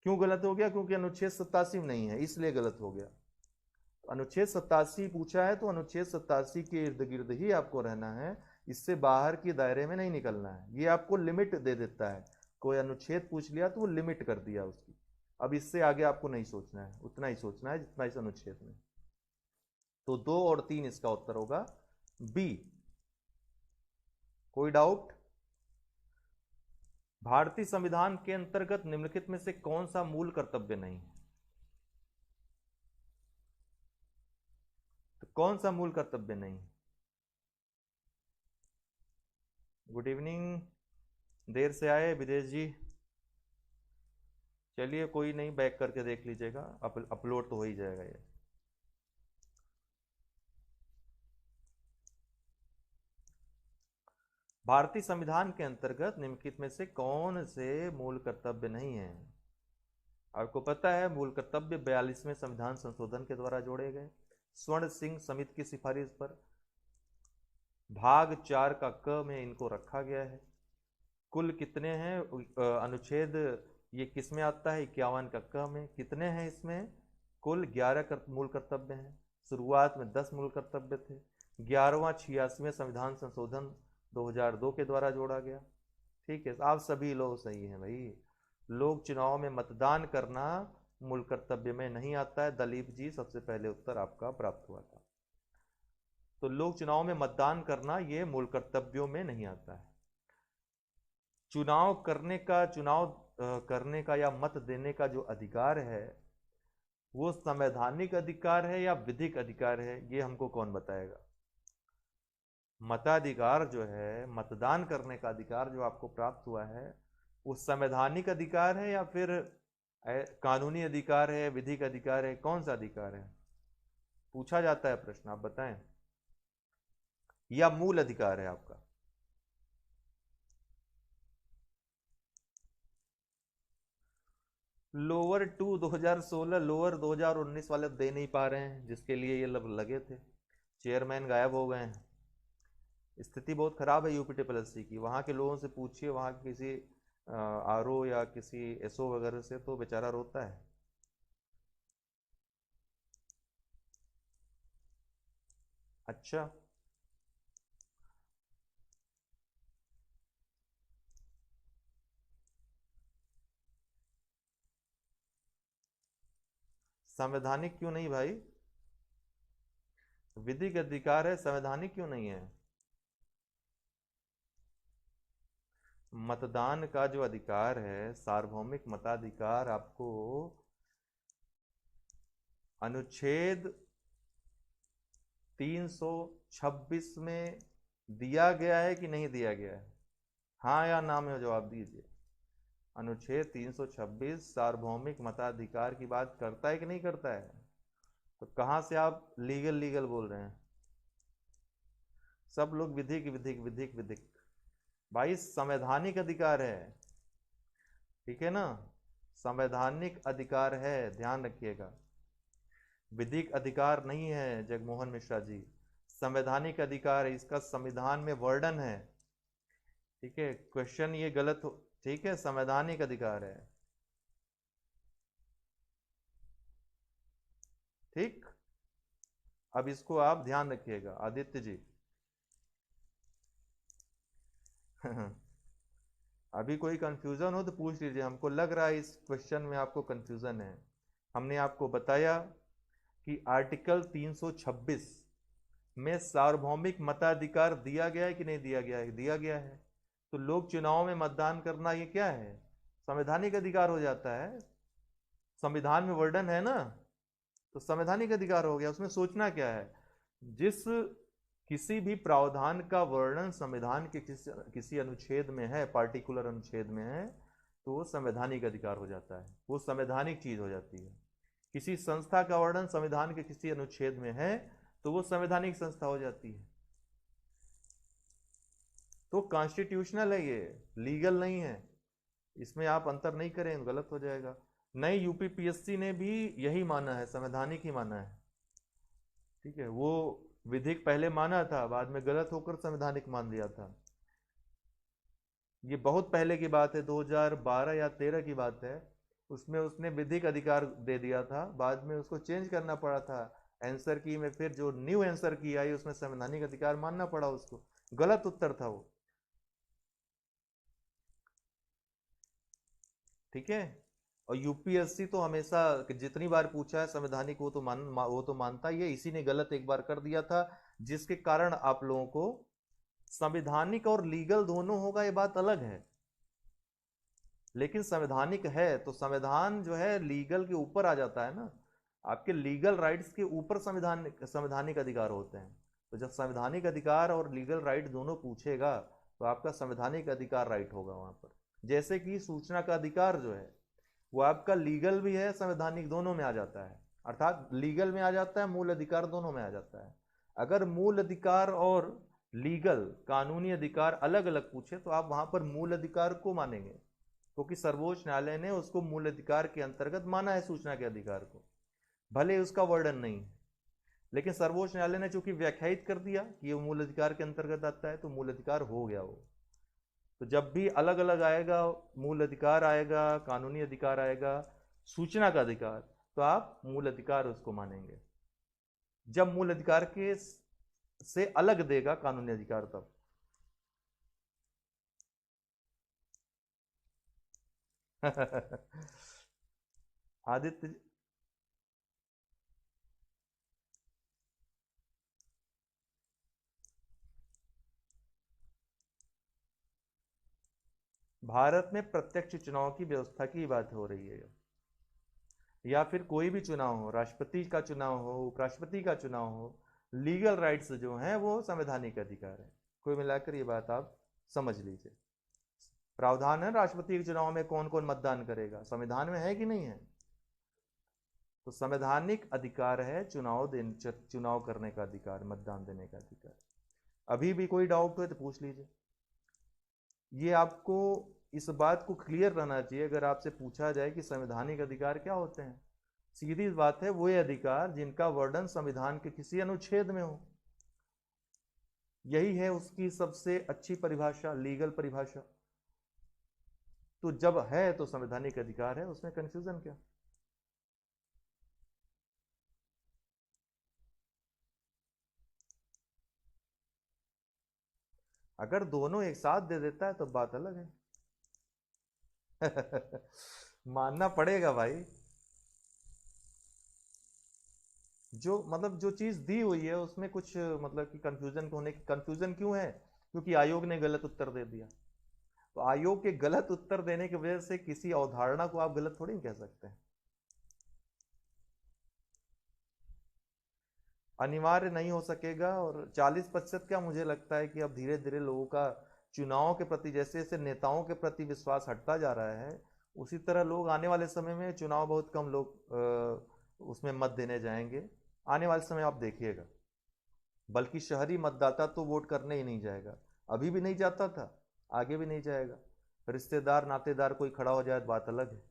क्यों गलत हो गया? क्योंकि अनुच्छेद 87 में नहीं है, इसलिए गलत हो गया। अनुच्छेद 87 पूछा है तो अनुच्छेद 87 के इर्द गिर्द ही आपको रहना है, इससे बाहर के दायरे में नहीं निकलना है। ये आपको लिमिट दे देता है, कोई अनुच्छेद पूछ लिया तो वो लिमिट कर दिया उसकी। अब इससे आगे आपको नहीं सोचना है, उतना ही सोचना है जितना इस अनुच्छेद में। तो 2 और 3 इसका उत्तर होगा बी। कोई डाउट? भारतीय संविधान के अंतर्गत निम्नलिखित में से कौन सा मूल कर्तव्य नहीं है? तो कौन सा मूल कर्तव्य नहीं है? गुड इवनिंग, देर से आए विदेश जी। चलिए कोई नहीं, बैक करके देख लीजिएगा, अपलोड तो हो ही जाएगा ये। भारतीय संविधान के अंतर्गत निम्नलिखित में से कौन से मूल कर्तव्य नहीं है? आपको पता है मूल कर्तव्य 42वें संविधान संशोधन के द्वारा जोड़े गए, स्वर्ण सिंह समिति की सिफारिश पर भाग 4 का क में इनको रखा गया है। कुल कितने हैं अनुच्छेद, ये किस में आता है? 51 का क में। कितने हैं इसमें? कुल 11 मूल कर्तव्य हैं। शुरुआत में 10 मूल कर्तव्य थे, 11वां 86वें संविधान संशोधन 2002 के द्वारा जोड़ा गया। ठीक है, आप सभी लोग सही हैं भाई। लोक चुनाव में मतदान करना मूल कर्तव्य में नहीं आता है। दलीप जी, सबसे पहले उत्तर आपका प्राप्त हुआ था। तो लोक चुनाव में मतदान करना ये मूल कर्तव्यों में नहीं आता है। चुनाव करने का या मत देने का जो अधिकार है वो संवैधानिक अधिकार है या विधिक अधिकार है, ये हमको कौन बताएगा? मताधिकार जो है, मतदान करने का अधिकार जो आपको प्राप्त हुआ है, वो संवैधानिक अधिकार है या फिर कानूनी अधिकार है, विधिक अधिकार है? कौन सा अधिकार है पूछा जाता है प्रश्न, आप बताएं। या मूल अधिकार है आपका? लोअर 2 2016, लोअर 2019 वाले दे नहीं पा रहे हैं, जिसके लिए ये लगे थे। चेयरमैन गायब हो गए हैं। स्थिति बहुत खराब है यूपी TSS की। वहाँ के लोगों से पूछिए, वहाँ के किसी RO या किसी SO वगैरह से, तो बेचारा रोता है। अच्छा, संवैधानिक क्यों नहीं भाई? विधिक अधिकार है, संवैधानिक क्यों नहीं है? मतदान का जो अधिकार है, सार्वभौमिक मताधिकार, आपको अनुच्छेद 326 में दिया गया है कि नहीं दिया गया है? हाँ या ना में जवाब दीजिए। अनुच्छेद 326 सार्वभौमिक मताधिकार की बात करता है कि नहीं करता है? तो कहाँ से आप लीगल लीगल बोल रहे हैं? सब लोग विधिक विधिक विधिक विधिक। भाई संवैधानिक अधिकार है, ठीक है ना? संवैधानिक अधिकार है, ध्यान रखिएगा। विधिक अधिकार नहीं है जगमोहन मिश्रा जी, संवैधानिक अधिकार है, इसका संविधान में वर्णन है। ठीक है, क्वेश्चन ये गलत हो, ठीक है, संवैधानिक अधिकार है। ठीक, अब इसको आप ध्यान रखिएगा आदित्य जी। अभी कोई कंफ्यूजन हो तो पूछ लीजिए, हमको लग रहा है इस क्वेश्चन में आपको कंफ्यूजन है। हमने आपको बताया कि आर्टिकल 326 में सार्वभौमिक मताधिकार दिया गया है कि नहीं दिया गया है? दिया गया है। तो लोक चुनाव में मतदान करना ये क्या है? संवैधानिक अधिकार हो जाता है। संविधान में वर्णन है ना, तो संवैधानिक अधिकार हो गया। उसमें सोचना क्या है, जिस किसी भी प्रावधान का वर्णन संविधान के किसी अनुच्छेद में है, पार्टिकुलर अनुच्छेद में है, तो वो संवैधानिक अधिकार हो जाता है, वो संवैधानिक चीज हो जाती है। किसी संस्था का वर्णन संविधान के किसी अनुच्छेद में है तो वो संवैधानिक संस्था हो जाती है। तो कॉन्स्टिट्यूशनल है, ये लीगल नहीं है। इसमें आप अंतर नहीं करें, गलत हो जाएगा। नई यूपीपीएससी ने भी यही माना है, संवैधानिक ही माना है। ठीक है, वो विधिक पहले माना था, बाद में गलत होकर संवैधानिक मान दिया था। ये बहुत पहले की बात है, 2012 या 13 की बात है। उसमें उसने विधिक अधिकार दे दिया था, बाद में उसको चेंज करना पड़ा था। आंसर की में फिर जो न्यू आंसर की आई उसमें संवैधानिक अधिकार मानना पड़ा उसको। गलत उत्तर था वो। ठीक है, और यूपीएससी तो हमेशा जितनी बार पूछा है संवैधानिक, वो तो मानता ही है। इसी ने गलत एक बार कर दिया था, जिसके कारण आप लोगों को संवैधानिक और लीगल दोनों होगा, ये बात अलग है। लेकिन संवैधानिक है तो संविधान जो है लीगल के ऊपर आ जाता है ना। आपके लीगल राइट्स के ऊपर संवैधानिक अधिकार होते हैं। तो जब संवैधानिक अधिकार और लीगल राइट दोनों पूछेगा तो आपका संवैधानिक अधिकार राइट होगा वहां पर। जैसे कि सूचना का अधिकार जो है वो आपका लीगल भी है, संवैधानिक दोनों में आ जाता है। अर्थात लीगल में आ जाता है, मूल अधिकार दोनों में आ जाता है। अगर मूल अधिकार और लीगल कानूनी अधिकार अलग अलग पूछे तो आप वहां पर मूल अधिकार को मानेंगे, क्योंकि सर्वोच्च न्यायालय ने उसको मूल अधिकार के अंतर्गत माना है, सूचना के अधिकार को, भले उसका वर्णन नहीं है। लेकिन सर्वोच्च न्यायालय ने चूंकि व्याख्यायित कर दिया कि ये मूल अधिकार के अंतर्गत आता है तो मूल अधिकार हो गया वो। तो जब भी अलग अलग आएगा, मूल अधिकार आएगा, कानूनी अधिकार आएगा, सूचना का अधिकार, तो आप मूल अधिकार उसको मानेंगे। जब मूल अधिकार के से अलग देगा कानूनी अधिकार तब। आदित्य, भारत में प्रत्यक्ष चुनाव की व्यवस्था की बात हो रही है, या फिर कोई भी चुनाव हो, राष्ट्रपति का चुनाव हो, उपराष्ट्रपति का चुनाव हो, लीगल राइट्स जो हैं वो संवैधानिक अधिकार है। कोई मिलाकर ये बात आप समझ लीजिए। प्रावधान है राष्ट्रपति के चुनाव में कौन कौन मतदान करेगा, संविधान में है कि नहीं है? तो संवैधानिक अधिकार है चुनाव करने का अधिकार, मतदान देने का अधिकार। अभी भी कोई डाउट हो तो पूछ लीजिए। ये आपको इस बात को क्लियर रहना चाहिए, अगर आपसे पूछा जाए कि संवैधानिक अधिकार क्या होते हैं, सीधी बात है, वो ये अधिकार जिनका वर्णन संविधान के किसी अनुच्छेद में हो। यही है उसकी सबसे अच्छी परिभाषा, लीगल परिभाषा। तो जब है तो संवैधानिक अधिकार है, उसमें कंफ्यूजन क्या? अगर दोनों एक साथ दे देता है तो बात अलग है। मानना पड़ेगा भाई। जो चीज दी हुई है उसमें कुछ मतलब कि कंफ्यूजन क्यों है? क्योंकि आयोग ने गलत उत्तर दे दिया। तो आयोग के गलत उत्तर देने की वजह से किसी अवधारणा को आप गलत थोड़ी कह सकते हैं। अनिवार्य नहीं हो सकेगा। और 40% क्या, मुझे लगता है कि अब धीरे धीरे लोगों का चुनाव के प्रति, जैसे जैसे नेताओं के प्रति विश्वास हटता जा रहा है, उसी तरह लोग आने वाले समय में चुनाव बहुत कम लोग उसमें मत देने जाएंगे। आने वाले समय आप देखिएगा, बल्कि शहरी मतदाता तो वोट करने ही नहीं जाएगा। अभी भी नहीं जाता था, आगे भी नहीं जाएगा। रिश्तेदार नातेदार कोई खड़ा हो जाए तो बात अलग है।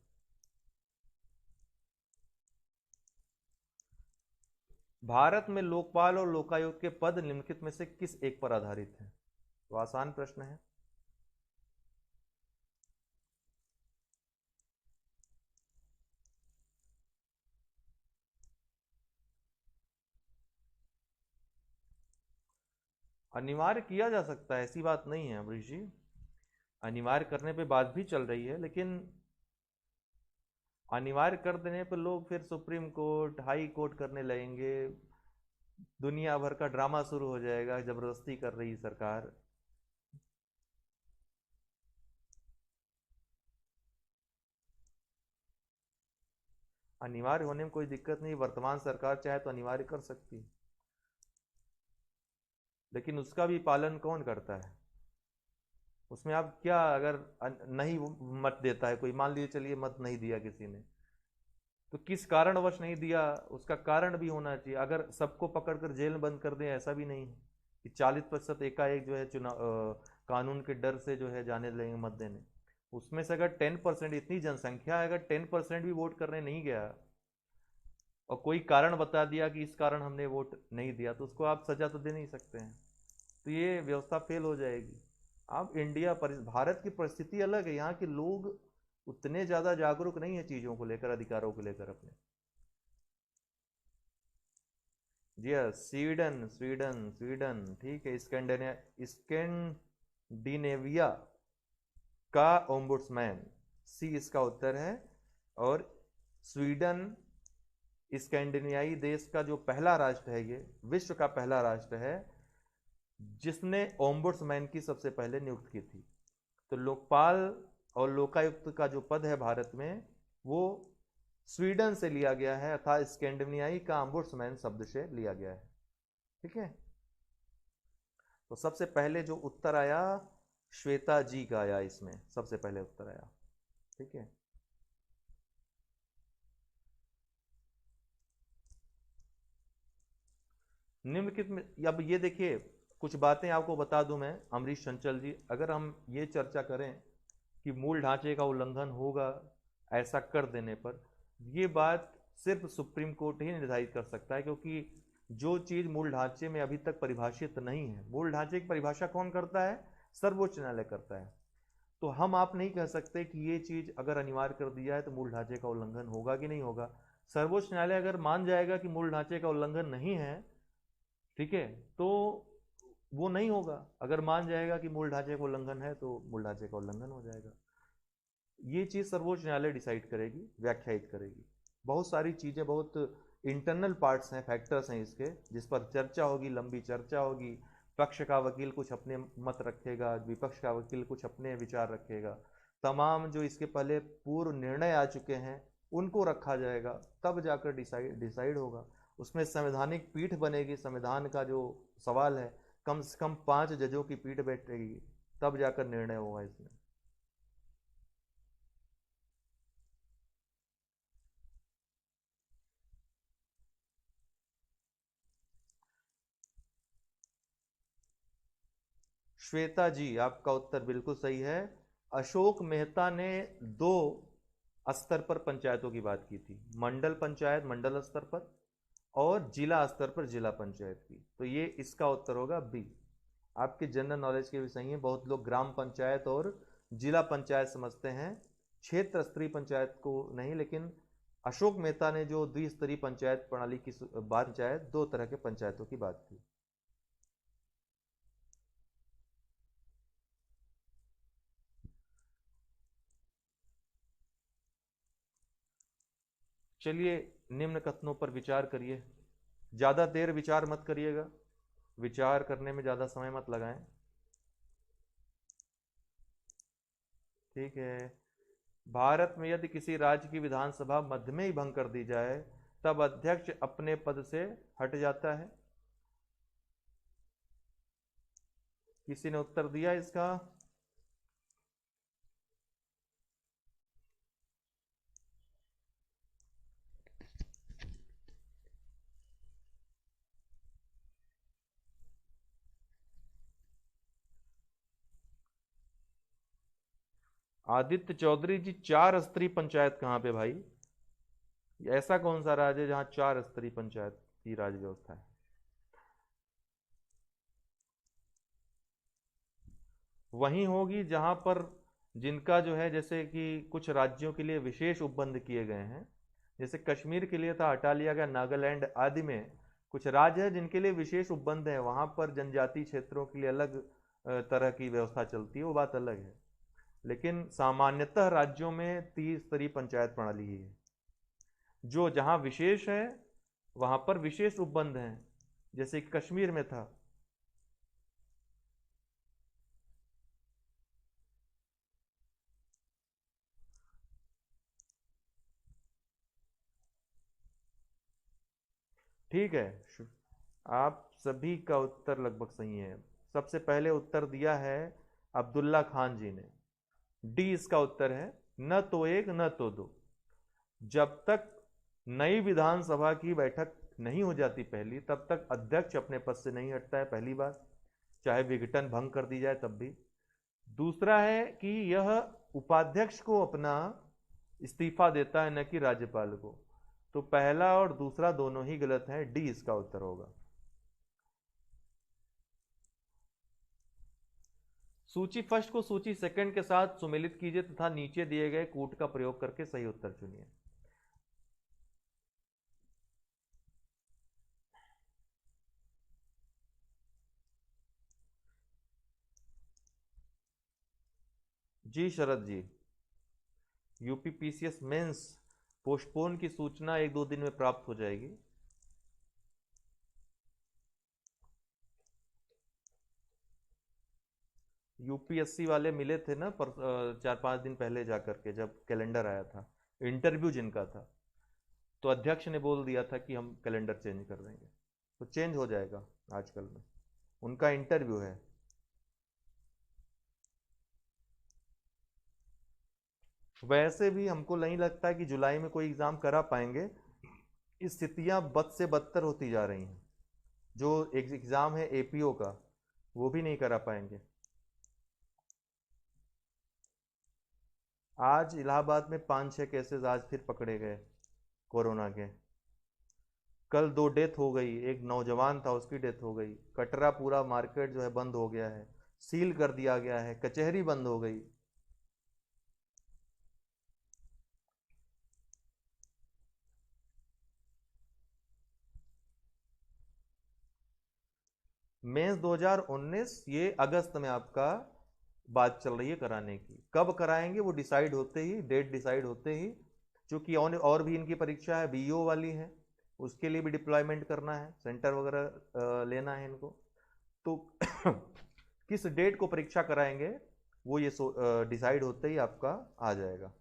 भारत में लोकपाल और लोकायुक्त के पद निम्नलिखित में से किस एक पर आधारित है? तो आसान प्रश्न है। अनिवार्य किया जा सकता है, ऐसी बात नहीं है अमरीश जी। अनिवार्य करने पे बात भी चल रही है, लेकिन अनिवार्य कर देने पर लोग फिर सुप्रीम कोर्ट, हाई कोर्ट करने लगेंगे, दुनिया भर का ड्रामा शुरू हो जाएगा, जबरदस्ती कर रही सरकार। अनिवार्य होने में कोई दिक्कत नहीं, वर्तमान सरकार चाहे तो अनिवार्य कर सकती है, लेकिन उसका भी पालन कौन करता है? उसमें आप क्या, अगर नहीं मत देता है कोई, मान लीजिए चलिए मत नहीं दिया किसी ने, तो किस कारणवश नहीं दिया, उसका कारण भी होना चाहिए। अगर सबको पकड़कर जेल में बंद कर दें, ऐसा भी नहीं है कि 40% एकाएक जो है चुनाव कानून के डर से जो है जाने लगेंगे मत देने। उसमें से अगर 10%, इतनी जनसंख्या है, अगर 10% भी वोट करने नहीं गया और कोई कारण बता दिया कि इस कारण हमने वोट नहीं दिया, तो उसको आप सजा तो दे नहीं सकते हैं। तो ये व्यवस्था फेल हो जाएगी। अब भारत की परिस्थिति अलग है, यहाँ के लोग उतने ज़्यादा जागरूक नहीं है चीज़ों को लेकर, अधिकारों को लेकर अपने। जी हाँ, स्वीडन स्वीडन स्वीडन, ठीक है। स्कैंडिनेविया का ओम्बुड्समैन, सी इसका उत्तर है। और स्वीडन स्कैंडिनेवियाई देश का जो पहला राष्ट्र है, ये विश्व का पहला राष्ट्र है जिसने ओम्बुड्समैन की सबसे पहले नियुक्त की थी। तो लोकपाल और लोकायुक्त का जो पद है भारत में, वो स्वीडन से लिया गया है, अर्थात स्कैंडिनेवियाई का ओम्बुड्समैन शब्द से लिया गया है। ठीक है। तो सबसे पहले जो उत्तर आया श्वेता जी का आया, इसमें सबसे पहले उत्तर आया। ठीक है। निम्नलिखित में, अब ये देखिए कुछ बातें आपको बता दूं मैं अमरीश चंचल जी, अगर हम ये चर्चा करें कि मूल ढांचे का उल्लंघन होगा ऐसा कर देने पर, ये बात सिर्फ सुप्रीम कोर्ट ही निर्धारित कर सकता है, क्योंकि जो चीज़ मूल ढांचे में अभी तक परिभाषित नहीं है, मूल ढांचे की परिभाषा कौन करता है? सर्वोच्च न्यायालय करता है। तो हम आप नहीं कह सकते कि ये चीज़ अगर अनिवार्य कर दिया है तो मूल ढांचे का उल्लंघन होगा कि नहीं होगा। सर्वोच्च न्यायालय अगर मान जाएगा कि मूल ढांचे का उल्लंघन नहीं है, ठीक है, तो वो नहीं होगा। अगर मान जाएगा कि मूल ढांचे का उल्लंघन है तो मूल ढांचे का उल्लंघन हो जाएगा। ये चीज़ सर्वोच्च न्यायालय डिसाइड करेगी, व्याख्यायित करेगी। बहुत सारी चीज़ें, बहुत इंटरनल पार्ट्स हैं, फैक्टर्स हैं इसके, जिस पर चर्चा होगी, लंबी चर्चा होगी। पक्ष का वकील कुछ अपने मत रखेगा, विपक्ष का वकील कुछ अपने विचार रखेगा, तमाम जो इसके पहले पूर्व निर्णय आ चुके हैं उनको रखा जाएगा, तब जाकर डिसाइड होगा। उसमें संवैधानिक पीठ बनेगी, संविधान का जो सवाल है, कम से कम 5 जजों की पीठ बैठेगी, तब जाकर निर्णय होगा इसमें। श्वेता जी, आपका उत्तर बिल्कुल सही है। अशोक मेहता ने 2 स्तर पर पंचायतों की बात की थी, मंडल पंचायत मंडल स्तर पर और जिला स्तर पर जिला पंचायत की। तो ये इसका उत्तर होगा बी। आपके जनरल नॉलेज के भी सही है, बहुत लोग ग्राम पंचायत और जिला पंचायत समझते हैं, क्षेत्र स्तरीय पंचायत को नहीं। लेकिन अशोक मेहता ने जो द्विस्तरीय पंचायत प्रणाली की बात, पंचायत 2 तरह के पंचायतों की बात की। चलिए, निम्न कथनों पर विचार करिए। ज़्यादा देर विचार मत करिएगा, विचार करने में ज़्यादा समय मत लगाएं। ठीक है। भारत में यदि किसी राज्य की विधानसभा मध्य में ही भंग कर दी जाए, तब अध्यक्ष अपने पद से हट जाता है। किसी ने उत्तर दिया इसका? आदित्य चौधरी जी, 4 स्तरीय पंचायत कहाँ पे भाई? ऐसा कौन सा राज्य है जहाँ 4 स्तरीय पंचायत? की राज्य व्यवस्था है। वहीं होगी जहां पर जिनका जो है, जैसे कि कुछ राज्यों के लिए विशेष उपबंध किए गए हैं, जैसे कश्मीर के लिए था, हटा लिया गया, नागालैंड आदि में कुछ राज्य है जिनके लिए विशेष उपबंध है, वहां पर जनजातीय क्षेत्रों के लिए अलग तरह की व्यवस्था चलती है, वो बात अलग है। लेकिन सामान्यतः राज्यों में त्रिस्तरीय पंचायत प्रणाली ही है। जो जहां विशेष है वहां पर विशेष उपबंध हैं, जैसे कि कश्मीर में था। ठीक है, आप सभी का उत्तर लगभग सही है। सबसे पहले उत्तर दिया है अब्दुल्ला खान जी ने, डी इसका उत्तर है, न तो एक न तो दो। जब तक नई विधानसभा की बैठक नहीं हो जाती पहली, तब तक अध्यक्ष अपने पद से नहीं हटता है, पहली बात, चाहे विघटन भंग कर दी जाए तब भी। दूसरा है कि यह उपाध्यक्ष को अपना इस्तीफा देता है, न कि राज्यपाल को। तो पहला और दूसरा दोनों ही गलत है, डी इसका उत्तर होगा। सूची फर्स्ट को सूची सेकंड के साथ सुमेलित कीजिए तथा नीचे दिए गए कूट का प्रयोग करके सही उत्तर चुनिए। जी शरद जी, यूपीपीसीएस मेंस पोस्टपोन की सूचना 1-2 दिन में प्राप्त हो जाएगी। यूपीएससी वाले मिले थे ना पर 4-5 दिन पहले जाकर के, जब कैलेंडर आया था, इंटरव्यू जिनका था, तो अध्यक्ष ने बोल दिया था कि हम कैलेंडर चेंज कर देंगे, तो चेंज हो जाएगा आजकल में, उनका इंटरव्यू है। वैसे भी हमको नहीं लगता कि जुलाई में कोई एग्जाम करा पाएंगे, स्थितियां बद से बदतर होती जा रही हैं। जो एग्जाम है एपीओ का, वो भी नहीं करा पाएंगे। आज इलाहाबाद में 5-6 केसेस आज फिर पकड़े गए कोरोना के। कल 2 डेथ हो गई, एक नौजवान था उसकी डेथ हो गई। कटरा पूरा मार्केट जो है बंद हो गया है, सील कर दिया गया है, कचहरी बंद हो गई। मेंस 2019 ये अगस्त में आपका बात चल रही है कराने की। कब कराएंगे वो डिसाइड होते ही, डेट डिसाइड होते ही, चूंकि और भी इनकी परीक्षा है, बीईओ वाली है, उसके लिए भी डिप्लॉयमेंट करना है, सेंटर वगैरह लेना है इनको, तो किस डेट को परीक्षा कराएंगे वो ये डिसाइड होते ही आपका आ जाएगा।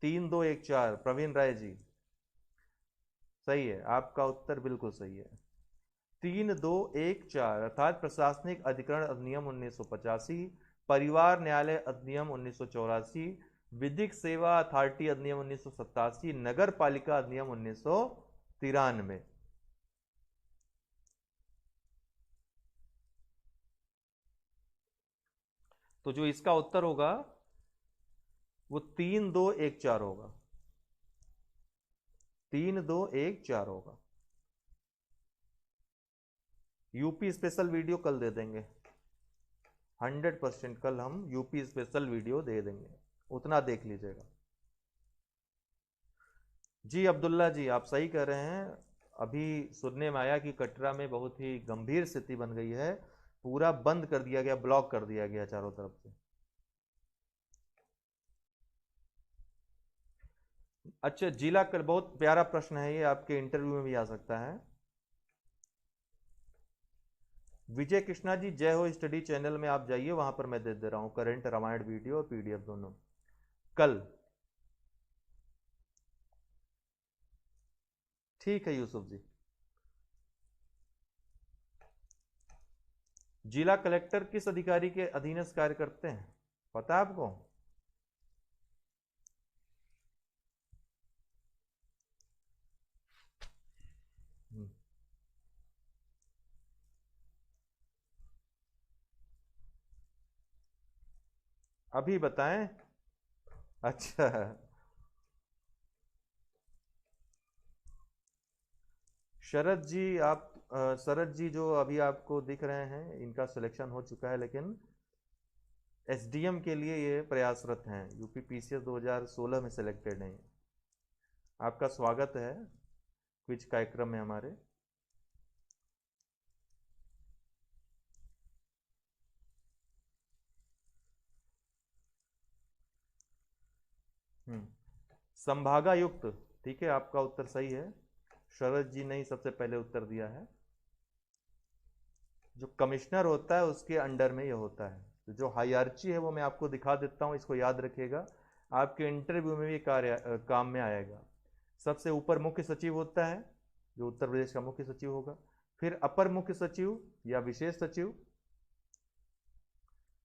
3214 प्रवीण राय जी, सही है, आपका उत्तर बिल्कुल सही है। 3214 अर्थात प्रशासनिक अधिकरण अधिनियम 1985, परिवार न्यायालय अधिनियम 1984, विधिक सेवा अथॉरिटी अधिनियम 1987, नगर पालिका अधिनियम 1993। तो जो इसका उत्तर होगा वो 3214 होगा, 3214 होगा। यूपी स्पेशल वीडियो कल दे देंगे, 100% कल हम यूपी स्पेशल वीडियो दे देंगे, उतना देख लीजिएगा। जी अब्दुल्ला जी, आप सही कह रहे हैं। अभी सुनने में आया कि कटरा में बहुत ही गंभीर स्थिति बन गई है, पूरा बंद कर दिया गया, ब्लॉक कर दिया गया चारों तरफ से। अच्छा, जिला कर बहुत प्यारा प्रश्न है ये, आपके इंटरव्यू में भी आ सकता है। विजय कृष्णा जी, जय हो स्टडी चैनल में आप जाइए, वहां पर मैं दे दे रहा हूं करंट रामायण वीडियो और पीडीएफ दोनों कल। ठीक है यूसुफ जी। जिला कलेक्टर किस अधिकारी के अधीन कार्य करते हैं, पता है आपको? हम्म, अभी बताएं। अच्छा, शरद जी, शरद जी जो अभी आपको दिख रहे हैं, इनका सिलेक्शन हो चुका है, लेकिन एसडीएम के लिए ये प्रयासरत हैं। यूपी पीसीएस 2016 में सिलेक्टेड हैं। आपका स्वागत है क्विज कार्यक्रम में हमारे। हम्म संभागायुक्त, ठीक है, आपका उत्तर सही है। शरद जी ने ही सबसे पहले उत्तर दिया है। जो कमिश्नर होता है उसके अंडर में ये होता है। तो जो हायरार्ची है वो मैं आपको दिखा देता हूँ, इसको याद रखिएगा, आपके इंटरव्यू में भी काम में आएगा। सबसे ऊपर मुख्य सचिव होता है, जो उत्तर प्रदेश का मुख्य सचिव होगा। फिर अपर मुख्य सचिव या विशेष सचिव,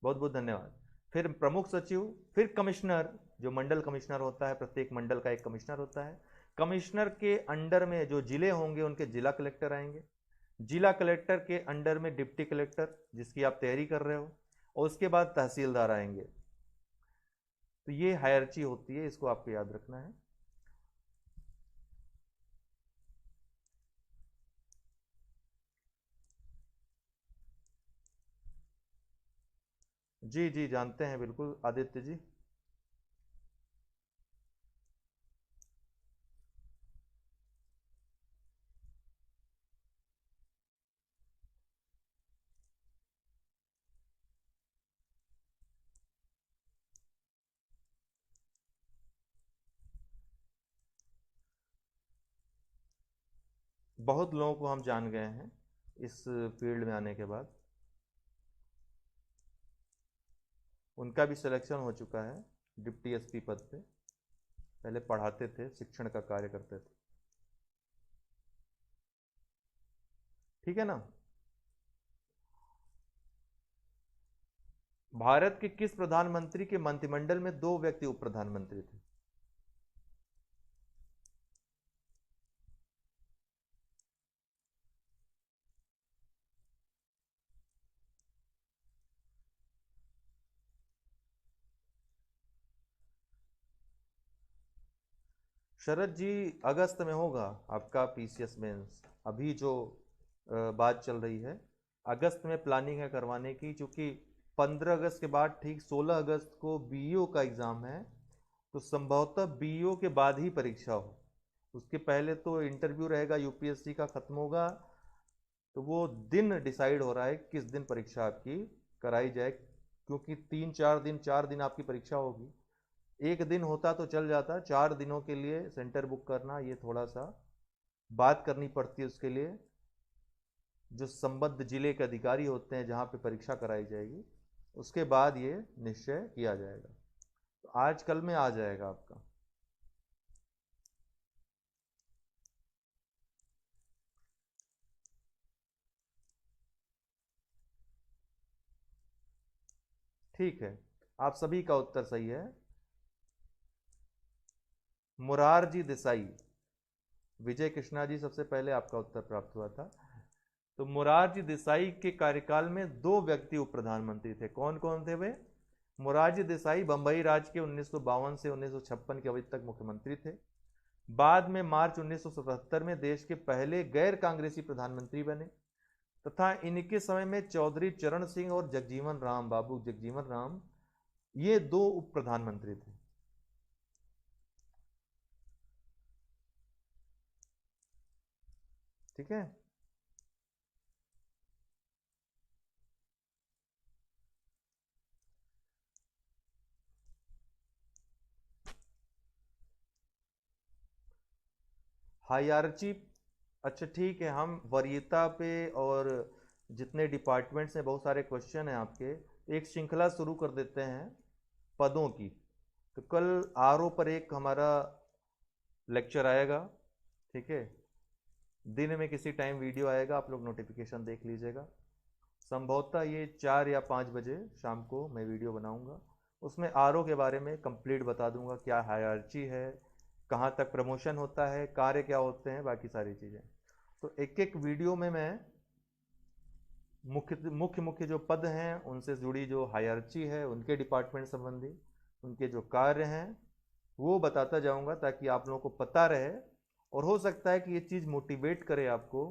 बहुत बहुत धन्यवाद। फिर प्रमुख सचिव, फिर कमिश्नर, जो मंडल कमिश्नर होता है, प्रत्येक मंडल का एक कमिश्नर होता है। कमिश्नर के अंडर में जो जिले होंगे उनके जिला कलेक्टर आएंगे। जिला कलेक्टर के अंडर में डिप्टी कलेक्टर, जिसकी आप तैयारी कर रहे हो, और उसके बाद तहसीलदार आएंगे। तो ये हायरार्ची होती है, इसको आपको याद रखना है। जी जी, जानते हैं बिल्कुल आदित्य जी। बहुत लोगों को हम जान गए हैं इस फील्ड में आने के बाद। उनका भी सिलेक्शन हो चुका है डिप्टी एसपी पद पे। पहले पढ़ाते थे, शिक्षण का कार्य करते थे। ठीक है ना। भारत के किस प्रधानमंत्री के मंत्रिमंडल में 2 व्यक्ति उप प्रधानमंत्री थे? शरद जी, अगस्त में होगा आपका पीसीएस मेंस। अभी जो बात चल रही है, अगस्त में प्लानिंग है करवाने की, क्योंकि 15 अगस्त के बाद ठीक 16 अगस्त को बीईओ का एग्ज़ाम है। तो संभवतः बीईओ के बाद ही परीक्षा हो। उसके पहले तो इंटरव्यू रहेगा, यूपीएससी का खत्म होगा। तो वो दिन डिसाइड हो रहा है किस दिन परीक्षा आपकी कराई जाए, क्योंकि 3-4 दिन, 4 दिन आपकी परीक्षा होगी। एक दिन होता तो चल जाता, 4 दिनों के लिए सेंटर बुक करना, ये थोड़ा सा बात करनी पड़ती है उसके लिए। जो संबद्ध जिले के अधिकारी होते हैं जहाँ पे परीक्षा कराई जाएगी, उसके बाद ये निश्चय किया जाएगा। तो आज कल में आ जाएगा आपका। ठीक है, आप सभी का उत्तर सही है। मुरारजी देसाई, विजय कृष्णा जी, सबसे पहले आपका उत्तर प्राप्त हुआ था। तो मुरारजी देसाई के कार्यकाल में 2 व्यक्ति उप प्रधानमंत्री थे। कौन कौन थे वे? मुरारजी देसाई बंबई राज्य के 1952 से 1956 के अवधि तक मुख्यमंत्री थे। बाद में मार्च 1977 में देश के पहले गैर कांग्रेसी प्रधानमंत्री बने, तथा इनके समय में चौधरी चरण सिंह और जगजीवन राम, बाबू जगजीवन राम, ये 2 उप प्रधानमंत्री थे। ठीक है। हायरार्ची, अच्छा ठीक है, हम वरीयता पे और जितने डिपार्टमेंट्स हैं, बहुत सारे क्वेश्चन हैं आपके, एक श्रृंखला शुरू कर देते हैं पदों की। तो कल आरओ पर एक हमारा लेक्चर आएगा, ठीक है, दिन में किसी टाइम वीडियो आएगा, आप लोग नोटिफिकेशन देख लीजिएगा। संभवतः ये 4 या 5 बजे शाम को मैं वीडियो बनाऊंगा। उसमें आरओ के बारे में कंप्लीट बता दूंगा, क्या हायरार्ची है, कहाँ तक प्रमोशन होता है, कार्य क्या होते हैं, बाकी सारी चीज़ें। तो एक एक वीडियो में मैं मुख्य मुख्य मुख्य जो पद हैं उनसे जुड़ी जो हायरार्ची है, उनके डिपार्टमेंट संबंधी उनके जो कार्य हैं वो बताता जाऊंगा, ताकि आप लोगों को पता रहे और हो सकता है कि ये चीज़ मोटिवेट करे आपको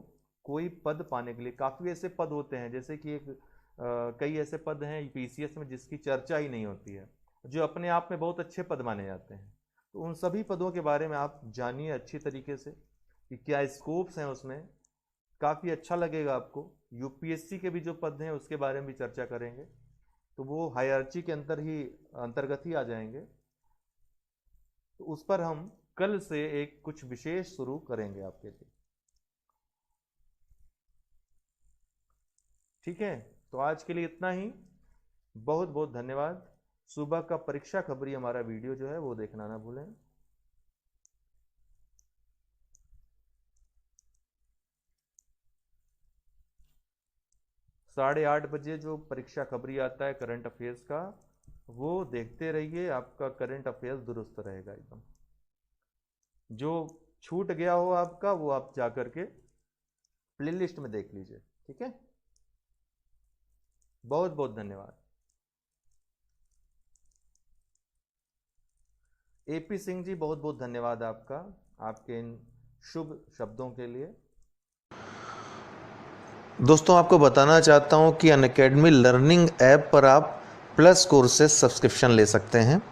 कोई पद पाने के लिए। काफ़ी ऐसे पद होते हैं, जैसे कि कई ऐसे पद हैं पीसीएस में जिसकी चर्चा ही नहीं होती है, जो अपने आप में बहुत अच्छे पद माने जाते हैं। तो उन सभी पदों के बारे में आप जानिए अच्छी तरीके से कि क्या स्कोप्स हैं उसमें, काफ़ी अच्छा लगेगा आपको। यूपीएससी के भी जो पद हैं उसके बारे में भी चर्चा करेंगे, तो वो हायरार्ची के अंतर्गत ही आ जाएंगे। तो उस पर हम कल से एक कुछ विशेष शुरू करेंगे आपके लिए। ठीक है, तो आज के लिए इतना ही। बहुत बहुत धन्यवाद। सुबह का परीक्षा खबरी हमारा वीडियो जो है वो देखना ना भूलें। 8:30 बजे जो परीक्षा खबरी आता है करंट अफेयर्स का, वो देखते रहिए। आपका करंट अफेयर्स दुरुस्त रहेगा एकदम। जो छूट गया हो आपका वो आप जाकर के प्लेलिस्ट में देख लीजिए। ठीक है, बहुत बहुत धन्यवाद। एपी सिंह जी, बहुत बहुत धन्यवाद आपका, आपके इन शुभ शब्दों के लिए। दोस्तों, आपको बताना चाहता हूं कि अनअकैडमी लर्निंग ऐप पर आप प्लस कोर्सेज सब्सक्रिप्शन ले सकते हैं।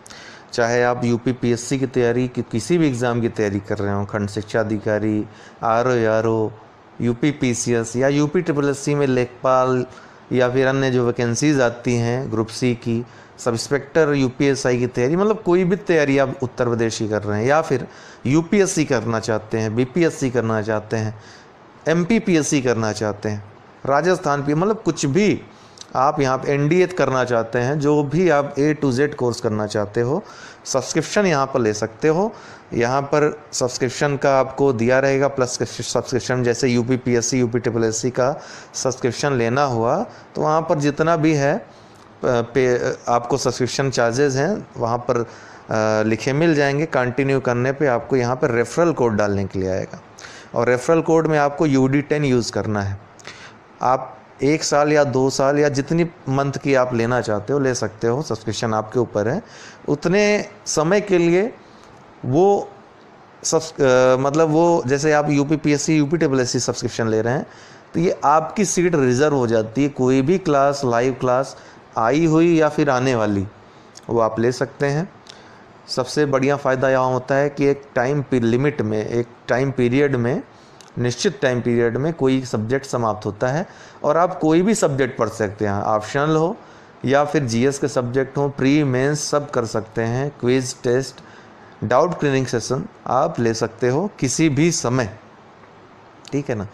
चाहे आप यूपी पीएससी की तैयारी की किसी भी एग्ज़ाम की तैयारी कर रहे हो, खंड शिक्षा अधिकारी, आरओ, यूपी पीसीएस या यूपी ट्रिपल एससी में लेखपाल या फिर अन्य जो वैकेंसीज आती हैं ग्रुप सी की, सब इंस्पेक्टर यूपीएसआई की तैयारी, मतलब कोई भी तैयारी आप उत्तर प्रदेश की कर रहे हैं या फिर यूपीएससी करना चाहते हैं, बीपीएससी करना चाहते हैं, एमपीपीएससी करना चाहते हैं, राजस्थान भी, मतलब कुछ भी आप यहाँ पे एनडीए करना चाहते हैं, जो भी आप A to Z कोर्स करना चाहते हो, सब्सक्रिप्शन यहाँ पर ले सकते हो। यहाँ पर सब्सक्रिप्शन का आपको दिया रहेगा प्लस सब्सक्रिप्शन, जैसे UP PSC, UP triple SC का सब्सक्रिप्शन लेना हुआ तो वहाँ पर जितना भी है आपको सब्सक्रिप्शन चार्जेस हैं वहाँ पर लिखे मिल जाएंगे। कंटिन्यू करने पे आपको यहाँ पर रेफरल कोड डालने के लिए आएगा और रेफरल कोड में आपको UD10 यूज़ करना है। आप 1 साल या 2 साल या जितनी मंथ की आप लेना चाहते हो ले सकते हो, सब्सक्रिप्शन आपके ऊपर है। उतने समय के लिए वो मतलब वो जैसे आप UP PSC, UP triple SC subscription ले रहे हैं तो ये आपकी सीट रिजर्व हो जाती है। कोई भी क्लास, लाइव क्लास आई हुई या फिर आने वाली, वो आप ले सकते हैं। सबसे बढ़िया फ़ायदा यहाँ होता है कि एक टाइम लिमिट में, एक टाइम पीरियड में, निश्चित टाइम पीरियड में कोई सब्जेक्ट समाप्त होता है और आप कोई भी सब्जेक्ट पढ़ सकते हैं, ऑप्शनल हो या फिर जीएस के सब्जेक्ट हो, प्री मेंस सब कर सकते हैं। Quiz, test, doubt clearing session आप ले सकते हो किसी भी समय, ठीक है ना।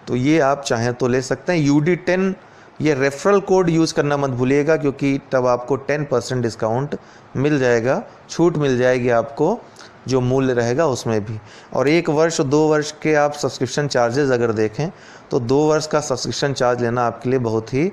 तो ये आप चाहें तो ले सकते हैं। UD10 ये रेफरल कोड यूज़ करना मत भूलिएगा, क्योंकि तब आपको 10% डिस्काउंट मिल जाएगा, छूट मिल जाएगी आपको जो मूल्य रहेगा उसमें भी। और 1 वर्ष 2 वर्ष के आप सब्सक्रिप्शन चार्जेस अगर देखें तो 2 वर्ष का सब्सक्रिप्शन चार्ज लेना आपके लिए बहुत ही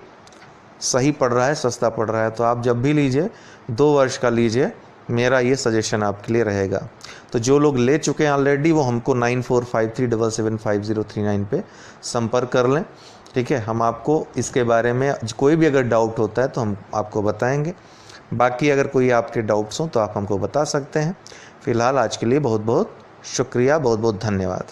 सही पड़ रहा है, सस्ता पड़ रहा है। तो आप जब भी लीजिए 2 वर्ष का लीजिए, मेरा ये सजेशन आपके लिए रहेगा। तो जो लोग ले चुके हैं ऑलरेडी वो हमको 9453775039 पे संपर्क कर लें, ठीक है। हम आपको इसके बारे में कोई भी अगर डाउट होता है तो हम आपको बताएंगे। बाकी अगर कोई आपके डाउट्स हों तो आप हमको बता सकते हैं। फ़िलहाल आज के लिए बहुत बहुत शुक्रिया, बहुत बहुत धन्यवाद।